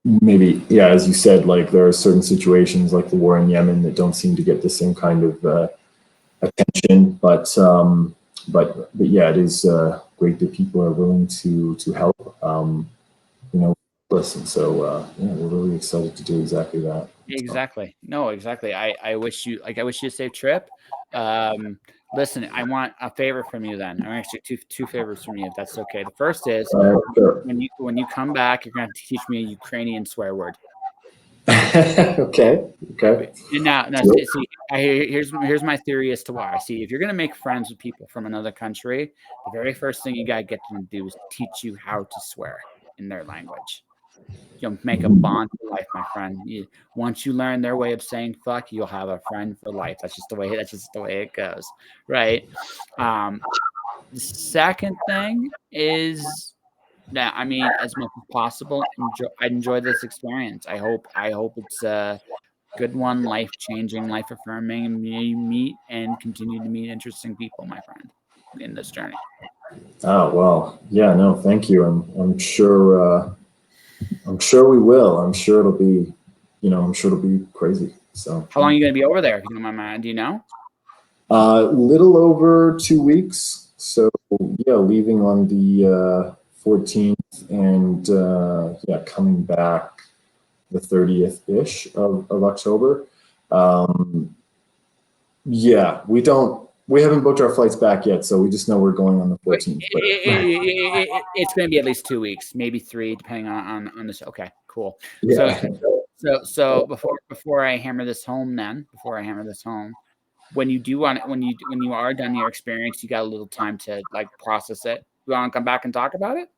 maybe, yeah, as you said, like there are certain situations like the war in Yemen that don't seem to get the same kind of attention, but yeah, it is great that people are willing to help. Listen. So yeah, we're really excited to do exactly that. Exactly. No, exactly. I wish you a safe trip. Listen, I want a favor from you then. I'm actually two favors from you, if that's okay. The first is Sure. when you come back, you're going to teach me a Ukrainian swear word. Okay. Now see, here's my theory as to why. See, if you're going to make friends with people from another country, the very first thing you got to get them to do is teach you how to swear in their language. You'll make a bond for life, my friend. Once you learn their way of saying fuck, you'll have a friend for life. That's just the way it goes, right? The second thing is that, I mean, as much as possible, I enjoy this experience. I hope it's a good one, life changing, life affirming, and you meet and continue to meet interesting people, my friend, in this journey. Oh well, yeah, no, thank you. I'm sure. I'm sure we will. I'm sure it'll be, I'm sure it'll be crazy. So how long are you going to be over there, if you don't mind my mind? Do you know? Little over 2 weeks. So yeah, leaving on the 14th, and coming back the 30th ish of October. We haven't booked our flights back yet, so we just know we're going on the 14th. It's going to be at least 2 weeks, maybe 3, depending on this. Okay, cool. Yeah. So before I hammer this home, when you are done your experience, you got a little time to like process it. You want to come back and talk about it?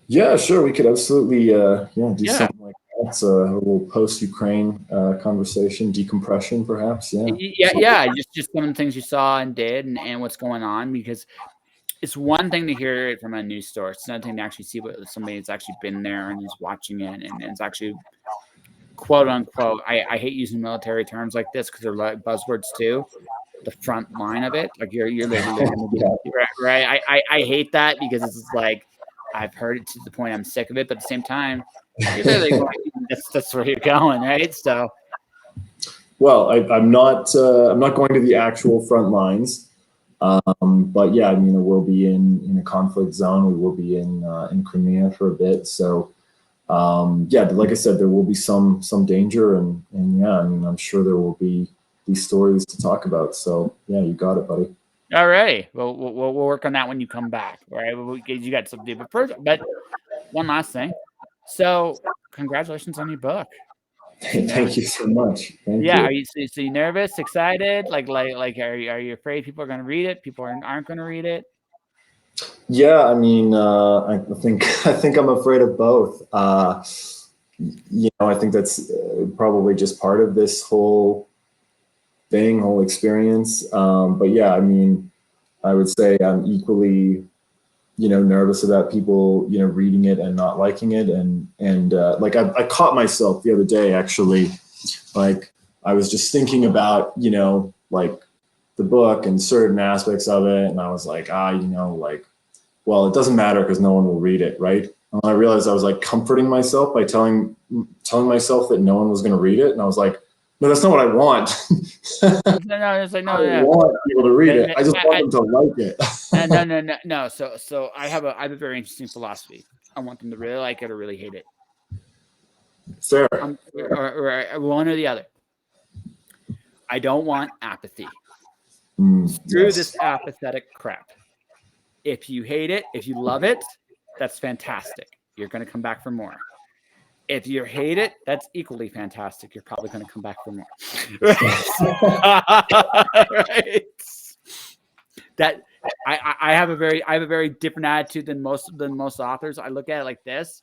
Yeah, sure. We could absolutely do something like that. A little post-Ukraine conversation, decompression, perhaps. Yeah. Just some of the things you saw and did, and what's going on, because it's one thing to hear it from a news source. It's another thing to actually see what somebody that's actually been there and is watching it, and it's actually quote unquote. I hate using military terms like this because they're like buzzwords too. The front line of it, like you're literally right. I hate that because it's just like I've heard it to the point I'm sick of it, but at the same time, you're literally going, that's where you're going, right? So, well, I'm not going to the actual front lines, but yeah, I mean, we'll be in a conflict zone. We will be in Crimea for a bit, so like I said, there will be some danger, and yeah, I mean, I'm sure there will be these stories to talk about. So yeah, you got it, buddy. All right. Well, we'll work on that when you come back. All right. You got something, but one last thing. So, congratulations on your book. Thank you so much. Thank you. Are you nervous, excited? Like, are you afraid people are going to read it? People aren't going to read it? Yeah, I mean, I think I'm afraid of both. I think that's probably just part of this whole experience. But yeah, I mean, I would say I'm equally, nervous about people, reading it and not liking it. And like I caught myself the other day, actually, like I was just thinking about, like the book and certain aspects of it. And I was like, well, it doesn't matter because no one will read it. Right. And I realized I was like comforting myself by telling myself that no one was going to read it. And I was like, no, that's not what I want. It's like, no, I want people to read it. I just want them to like it. No. So I have a very interesting philosophy. I want them to really like it or really hate it. Fair. Or one or the other. I don't want apathy. Screw this apathetic crap. If you hate it, if you love it, that's fantastic. You're going to come back for more. If you hate it, that's equally fantastic. You're probably going to come back for more. Right? That I have a very different attitude than most authors. I look at it like this.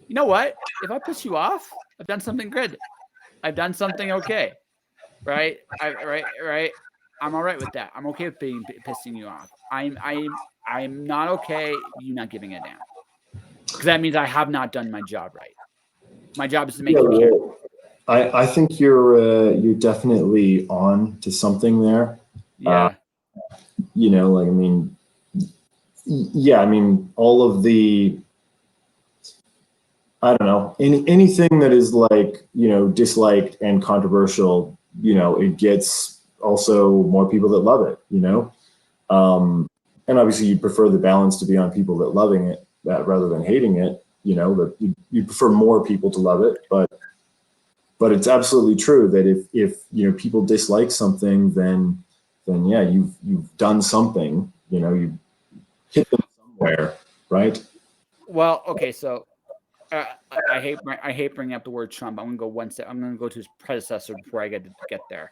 You know what? If I piss you off, I've done something good. I've done something okay. Right? Right. I'm all right with that. I'm okay with pissing you off. I'm not okay you not giving a damn. Because that means I have not done my job right. My job is to make you care. I think you're definitely on to something there. Yeah. Like, I mean, yeah, I mean, all of the, I don't know, anything that is like, disliked and controversial, it gets also more people that love it, and obviously you prefer the balance to be on people that loving it rather than hating it, that you prefer more people to love it, but it's absolutely true that if people dislike something, then yeah, you've done something, you hit them somewhere, right? Well, okay, so I hate bringing up the word Trump. I'm gonna go one step. I'm gonna go to his predecessor before I get there.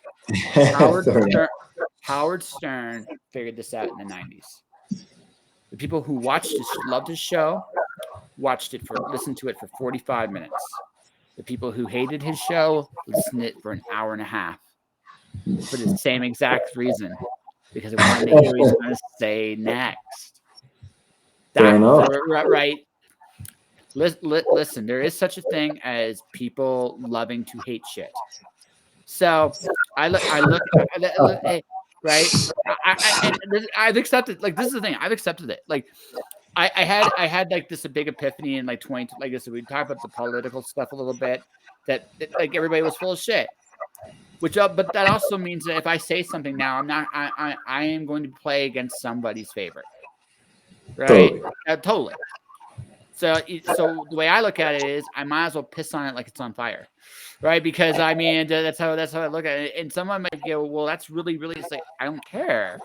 Howard Stern figured this out in the 90s. The people who loved his show, listened to it for 45 minutes. The people who hated his show listened to it for an hour and a half for the same exact reason, because they wanted to hear what he's going to say next. Right. Listen, there is such a thing as people loving to hate shit. So I look, right. I've accepted. Like, this is the thing. I've accepted it. Like, I had like this a big epiphany in like 20. Like I said, we talked about the political stuff a little bit. That like everybody was full of shit. But that also means that if I say something now, I am going to play against somebody's favorite. right? Totally. Totally. So the way I look at it is, I might as well piss on it like it's on fire, right? Because I mean, that's how I look at it. And someone might go, well, that's really, really. It's like, I don't care.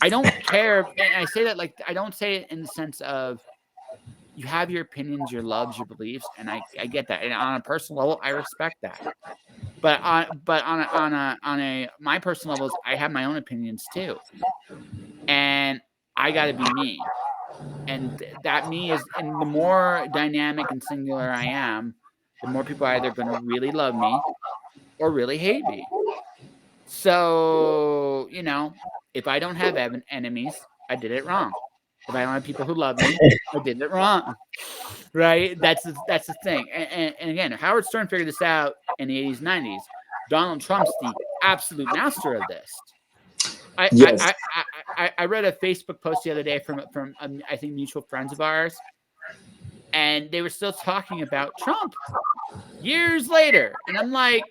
I don't care, and I say that, like, I don't say it in the sense of, you have your opinions, your loves, your beliefs, and I get that, and on a personal level, I respect that. But on a my personal levels, I have my own opinions too, and I got to be me. And that me is, and the more dynamic and singular I am, the more people are either going to really love me or really hate me. So, if I don't have enemies, I did it wrong. If I don't have people who love me, I did it wrong. Right? That's the thing. And again, Howard Stern figured this out in the 80s, 90s. Donald Trump's the absolute master of this. Yes. I read a Facebook post the other day from I think mutual friends of ours, and they were still talking about Trump years later, and I'm like,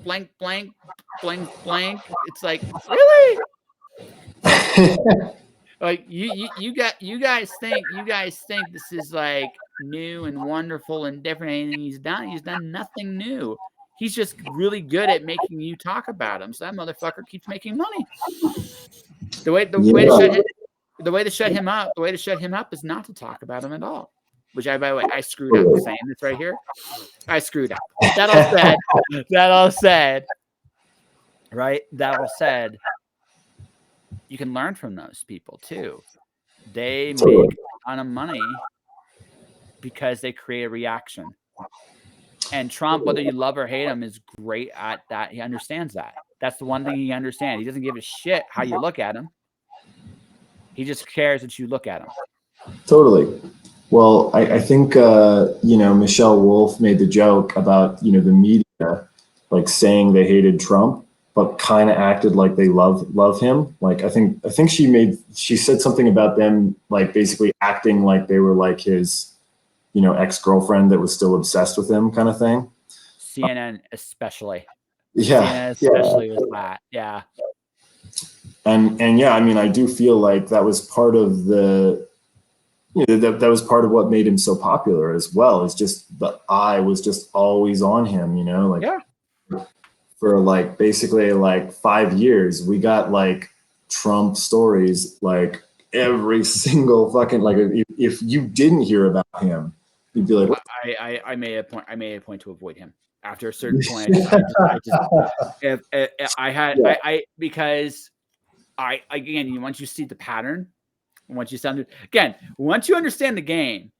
blank, blank, blank, blank. It's like, really? Like, you guys think this is like new and wonderful and different. Anything he's done nothing new. He's just really good at making you talk about him. So that motherfucker keeps making money. The way to shut him up is not to talk about him at all. Which, by the way, I screwed up saying this right here. I screwed up. That all said, right? That all said, you can learn from those people too. They make a ton of money because they create a reaction. And Trump, whether you love or hate him, is great at that. He understands that. That's the one thing he understands. He doesn't give a shit how you look at him. He just cares that you look at him. Totally. Well, I think, Michelle Wolf made the joke about, the media, like, saying they hated Trump, but kind of acted like they love him. Like, I think she said something about them, like, basically acting like they were like his, ex-girlfriend that was still obsessed with him, kind of thing. CNN especially. Yeah. CNN especially was that. Yeah. And yeah, I mean, I do feel like that was part of that was part of what made him so popular as well. Is just the eye was just always on him, like, yeah. For like basically like 5 years, we got like Trump stories like every single fucking, like, if you didn't hear about him, you'd be like, what? I made a point to avoid him after a certain point. Because again, once you see the pattern, once you understand the game,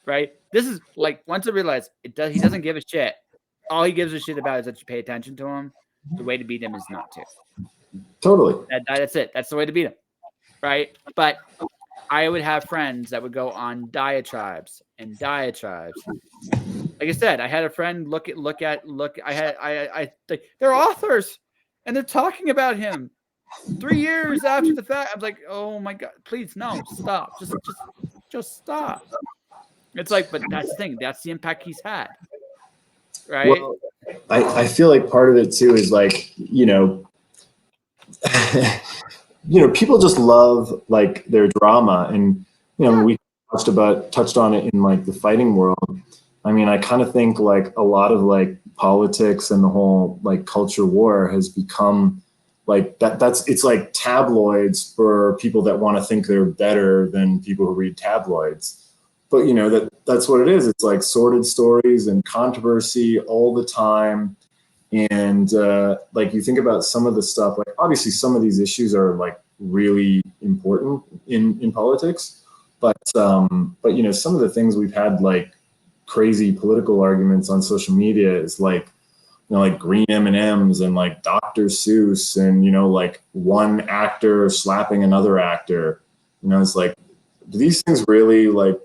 right? This is like, once I realize he doesn't give a shit. All he gives a shit about is that you pay attention to him. The way to beat him is not to. Totally. That's it. That's the way to beat him, right? But I would have friends that would go on diatribes. Like I said, I had a friend they're authors and they're talking about him 3 years after the fact. I'm like, oh my God, please, no, stop. Just stop. It's like, but that's the thing. That's the impact he's had. Right. Well, I feel like part of it too is like, people just love like their drama, and we touched on it in like the fighting world. I mean, I kind of think like a lot of like politics and the whole like culture war has become like it's like tabloids for people that want to think they're better than people who read tabloids. But that's what it is. It's like sordid stories and controversy all the time. And like, you think about some of the stuff, like obviously some of these issues are like really important in politics, but some of the things we've had, like crazy political arguments on social media, is like, like green M&Ms and like Dr. Seuss and, like one actor slapping another actor. It's like, do these things really, like,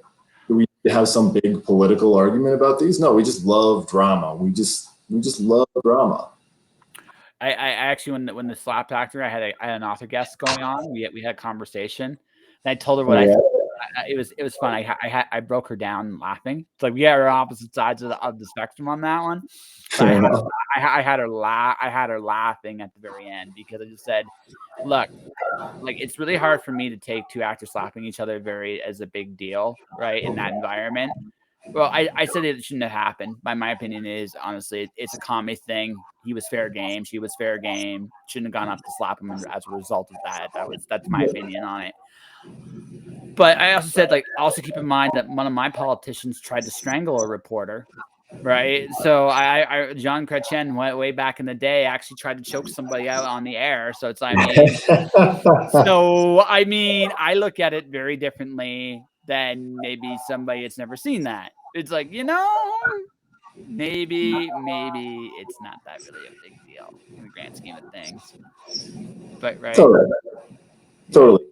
do we have some big political argument about these? No, we just love drama. We just love drama. I actually, when the slap actor, I had an author guest going on. We had a conversation, and I told her what I it was fun. I broke her down laughing. It's like we are opposite sides of the spectrum on that one. But I had her laughing at the very end because I just said, look, like it's really hard for me to take two actors slapping each other as a big deal, right? In that environment. Well, I said it shouldn't have happened. My opinion is honestly, it's a comedy thing. He was fair game. She was fair game. Shouldn't have gone up to slap him as a result of that. That's my opinion on it. But I also said, like, also keep in mind that one of my politicians tried to strangle a reporter, right? So John Chrétien way back in the day actually tried to choke somebody out on the air. So it's, I mean, I look at it very differently than maybe somebody that's never seen that. It's like, maybe it's not that really a big deal in the grand scheme of things. But right. Totally.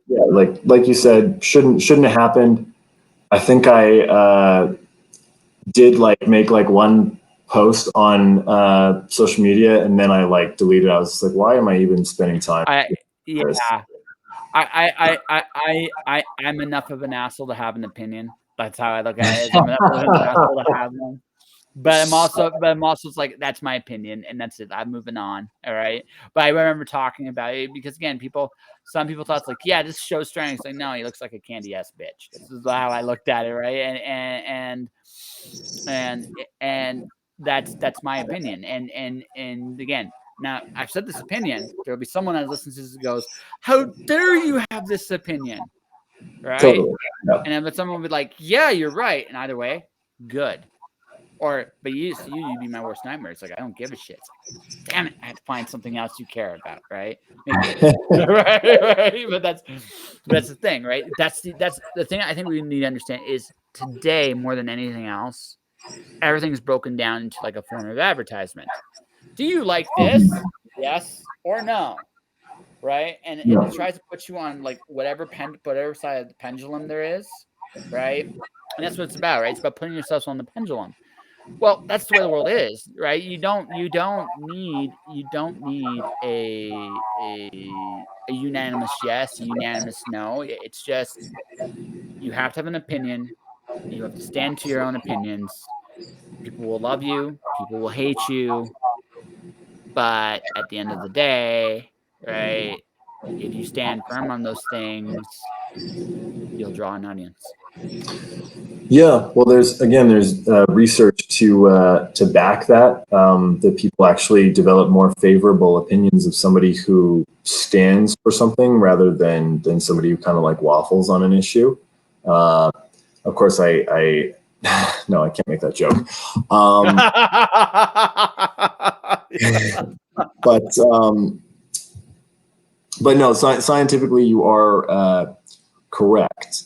Yeah. Like you said, shouldn't have happened. I think I did make one post on social media and then I deleted it. I was just like, why am I even spending time? I'm enough of an asshole to have an opinion. That's how I look at it. I'm enough of an asshole to have one. But I'm also like, that's my opinion, and that's it. I'm moving on. All right. But I remember talking about it because again, some people thought it's like, yeah, this shows strength. It's like, no, he looks like a candy ass bitch. This is how I looked at it, right? And that's my opinion. And again, now I've said this opinion. There'll be someone that listens to this and goes, "How dare you have this opinion?" Right? Totally. Yeah. And then someone will be like, "Yeah, you're right." And either way, good. But you be my worst nightmare. It's like, I don't give a shit. Like, damn it, I have to find something else you care about, right? right. But that's the thing, right? That's the thing I think we need to understand is today more than anything else, everything's broken down into like a form of advertisement. Do you like this? Yes or no? Right? And it tries to put you on like whatever side of the pendulum there is, right? And that's what it's about, right? It's about putting yourself on the pendulum. Well, that's the way the world is, right? You don't need a unanimous yes, a unanimous no. It's just you have to have an opinion. You have to stand to your own opinions. People will love you, people will hate you, but at the end of the day, right? If you stand firm on those things, you'll draw an audience. Yeah, well, there's research to back that that people actually develop more favorable opinions of somebody who stands for something rather than somebody who kind of waffles on an issue. Of course, I no, I can't make that joke. But no, scientifically, you are correct.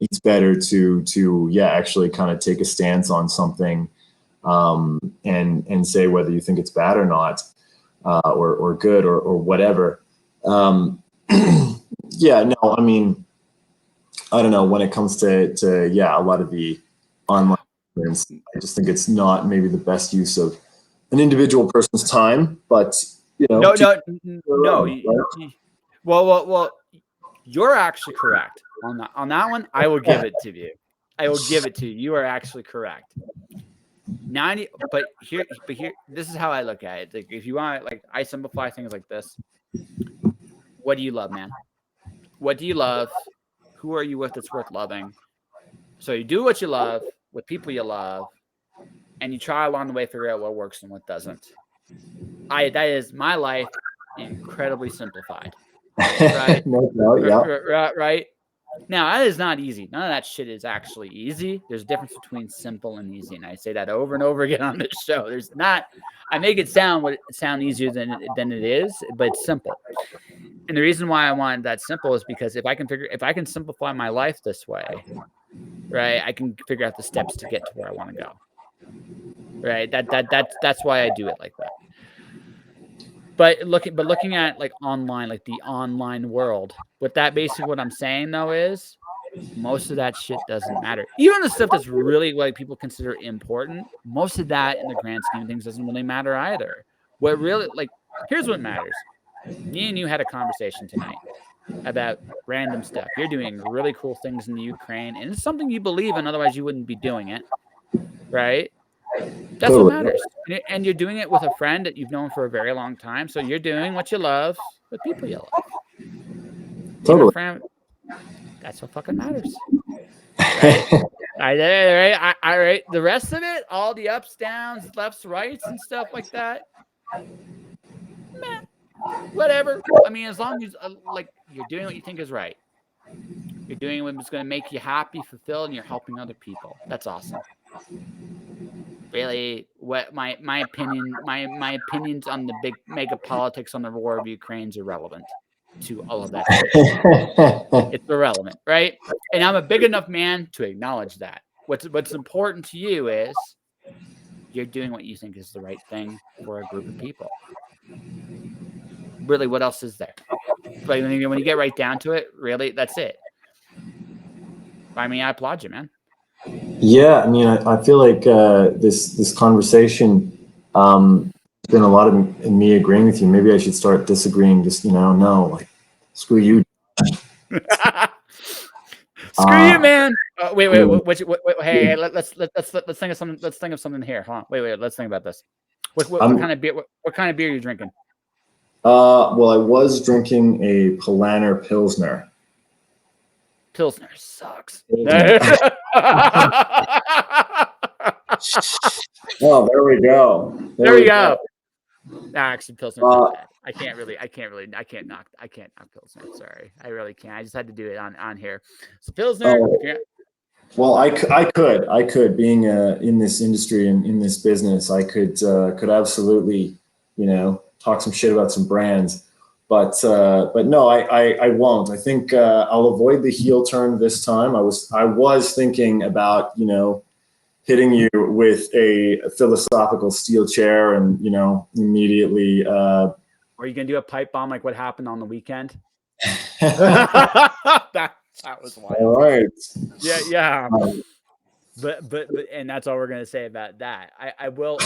It's better to actually kind of take a stance on something and say whether you think it's bad or not, or good or whatever. Yeah, no, I mean, I don't know, when it comes to a lot of the online events, I just think it's not maybe the best use of an individual person's time, but no. Well, you're actually correct on that one. I will give it to you. You are actually correct. 90, but here, this is how I look at it. Like, if you want, I simplify things like this. What do you love, man? What do you love? Who are you with that's worth loving? So you do what you love with people you love, and you try along the way to figure out what works and what doesn't. That is my life, incredibly simplified. Right? Right. Now, that is not easy. None of that shit is actually easy. There's a difference between simple and easy, and I say that over and over again on this show. There's not. I make it sound easier than it is, but it's simple. And the reason why I want that simple is because if I can simplify my life this way, right, I can figure out the steps to get to where I want to go. Right. That's why I do it like that. But looking at online, the online world, what I'm saying though is most of that shit doesn't matter. Even the stuff that's really people consider important, most of that in the grand scheme of things doesn't really matter either. What really here's what matters. Me and you had a conversation tonight. about random stuff. You're doing really cool things in the Ukraine, and it's something you believe in. Otherwise, you wouldn't be doing it, right? That's what Totally. matters. And you're doing it with a friend that you've known for a very long time. So you're doing what you love with people you love. Even Totally. friend. That's what fucking matters, right? Right. The rest of it, all the ups, downs, lefts, rights, and stuff like that, meh, whatever. I mean, as long as like you're doing what you think is right, you're doing what's going to make you happy, fulfilled, and you're helping other people. That's awesome. Really, what my opinion, my opinions on the big mega politics on the war of Ukraine is irrelevant to all of that shit. It's irrelevant, right? And I'm a big enough man to acknowledge that. What's important to you is you're doing what you think is the right thing for a group of people. Really, what else is there? But when you get right down to it, really, that's it. I mean, I applaud you, man. Yeah, I mean, I feel like this conversation, been a lot of me agreeing with you. Maybe I should start disagreeing. Just no, like screw you. Screw you, man. Wait. Hey, let's think of something. Let's think of something here. Hold on. Wait. Let's think about this. What kind of beer? What kind of beer are you drinking? Well, I was drinking a Polaner Pilsner. Pilsner sucks. Oh, there we go. There we go. Actually, Pilsner's not bad. I can't knock Pilsner. Sorry, I really can't. I just had to do it on here. So Pilsner. Well, I could being in this industry and in this business, I could absolutely, talk some shit about some brands, but no, I won't. I think I'll avoid the heel turn this time. I was thinking about hitting you with a philosophical steel chair and immediately. Are you gonna do a pipe bomb like what happened on the weekend? that was wild. All right. Yeah. But and that's all we're gonna say about that. I will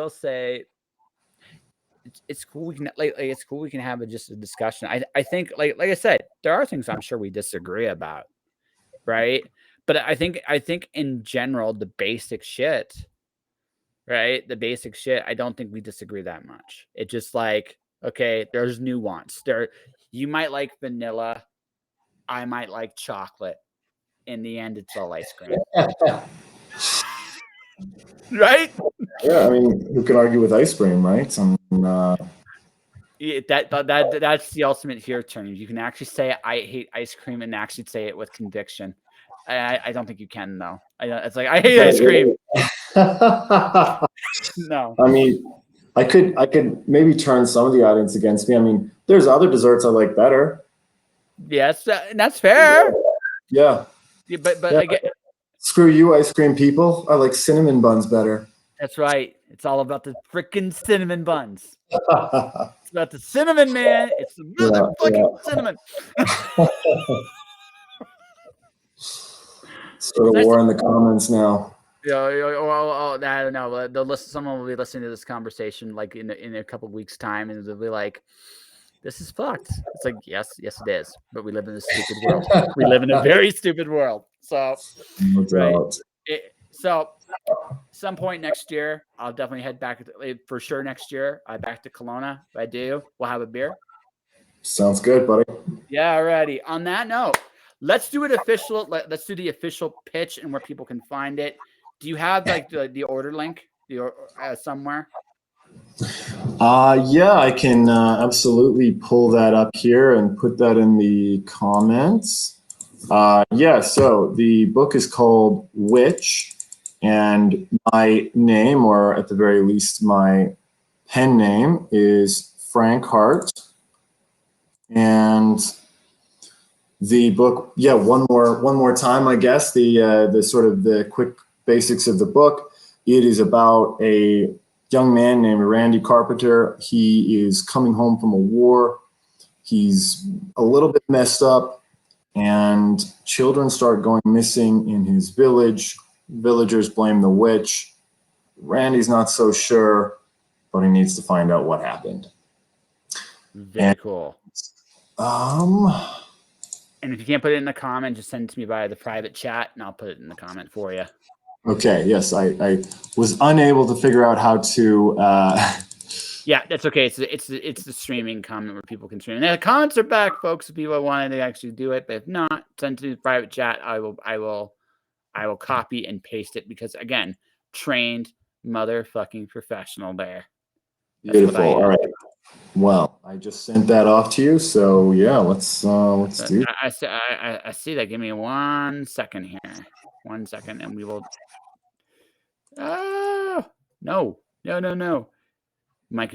say it's cool. We can it's cool. We can have just a discussion. I think like I said, there are things I'm sure we disagree about, right? But I think in general the basic shit, right? The basic shit. I don't think we disagree that much. It's just like okay, there's nuance. You might like vanilla, I might like chocolate. In the end, it's all ice cream. Right? Yeah, I mean, who can argue with ice cream, right? That's the ultimate here turn. You can actually say I hate ice cream and actually say it with conviction. I don't think you can though. It's like I hate ice cream. No. I mean, I could maybe turn some of the audience against me. I mean, there's other desserts I like better. Yes, that's fair. Yeah. But yeah. I get screw you, ice cream people. I like cinnamon buns better. That's right. It's all about the freaking cinnamon buns. It's about the cinnamon, man. It's the motherfucking cinnamon. Start a war in the comments now. Yeah. I don't know. Someone will be listening to this conversation like in a couple of weeks' time, and they'll be like, "This is fucked." It's like, yes, it is. But we live in a stupid world. We live in a very stupid world. So, right. So, some point next year, I'll definitely head back for sure. Next year, back to Kelowna. If I do, we'll have a beer. Sounds good, buddy. Yeah, alrighty. On that note, let's do it official. Let's do the official pitch and where people can find it. Do you have like the order link somewhere? Yeah, I can absolutely pull that up here and put that in the comments. Yeah, so the book is called Witch, and my name, or at the very least my pen name, is Frank Hardt. And the book, yeah, one more time, I guess, the sort of the quick basics of the book. It is about a young man named Randy Carpenter. He is coming home from a war. He's a little bit messed up, and children start going missing in his village. Villagers blame the witch. Randy's not so sure, but he needs to find out what happened. Very cool. And if you can't put it in the comment, just send it to me via the private chat, and I'll put it in the comment for you. Okay. Yes, I was unable to figure out how to. Yeah, that's okay. It's the streaming comment where people can stream. And the comments are back, folks. If people wanted to actually do it, but if not, send it to the private chat. I will copy and paste it because again, trained motherfucking professional there. That's beautiful. All right. Well, I just sent that off to you. So yeah, let's do. I see that. Give me 1 second here. 1 second, and we will. No. My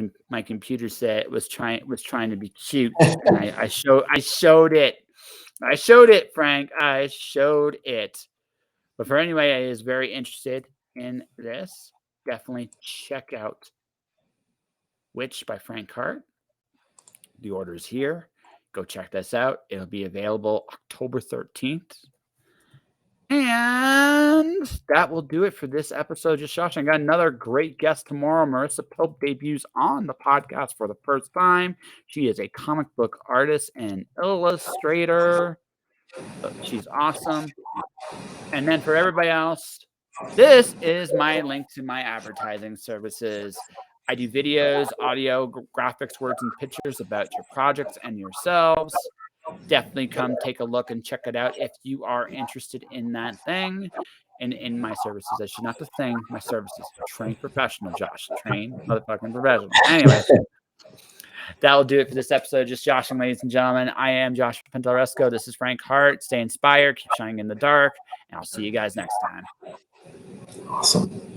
computer said was trying to be cute, and I showed it. I showed it, Frank. I showed it. But for anybody that is very interested in this, definitely check out Witch by Frank Hardt. The order is here. Go check this out. It'll be available October 13th. And that will do it for this episode. Just Josh, I got another great guest tomorrow. Marissa Pope debuts on the podcast for the first time. She is a comic book artist and illustrator. She's awesome. And then for everybody else, this is my link to my advertising services. I do videos, audio, graphics, words, and pictures about your projects and yourselves. Definitely come take a look and check it out if you are interested in that thing and in my services. I should not the thing, my services. Trained professional, Josh. Trained motherfucking professional. Anyway, that'll do it for this episode. Just Joshing, ladies and gentlemen. I am Josh Pintelresco. This is Frank Hardt. Stay inspired, keep shining in the dark, and I'll see you guys next time. Awesome.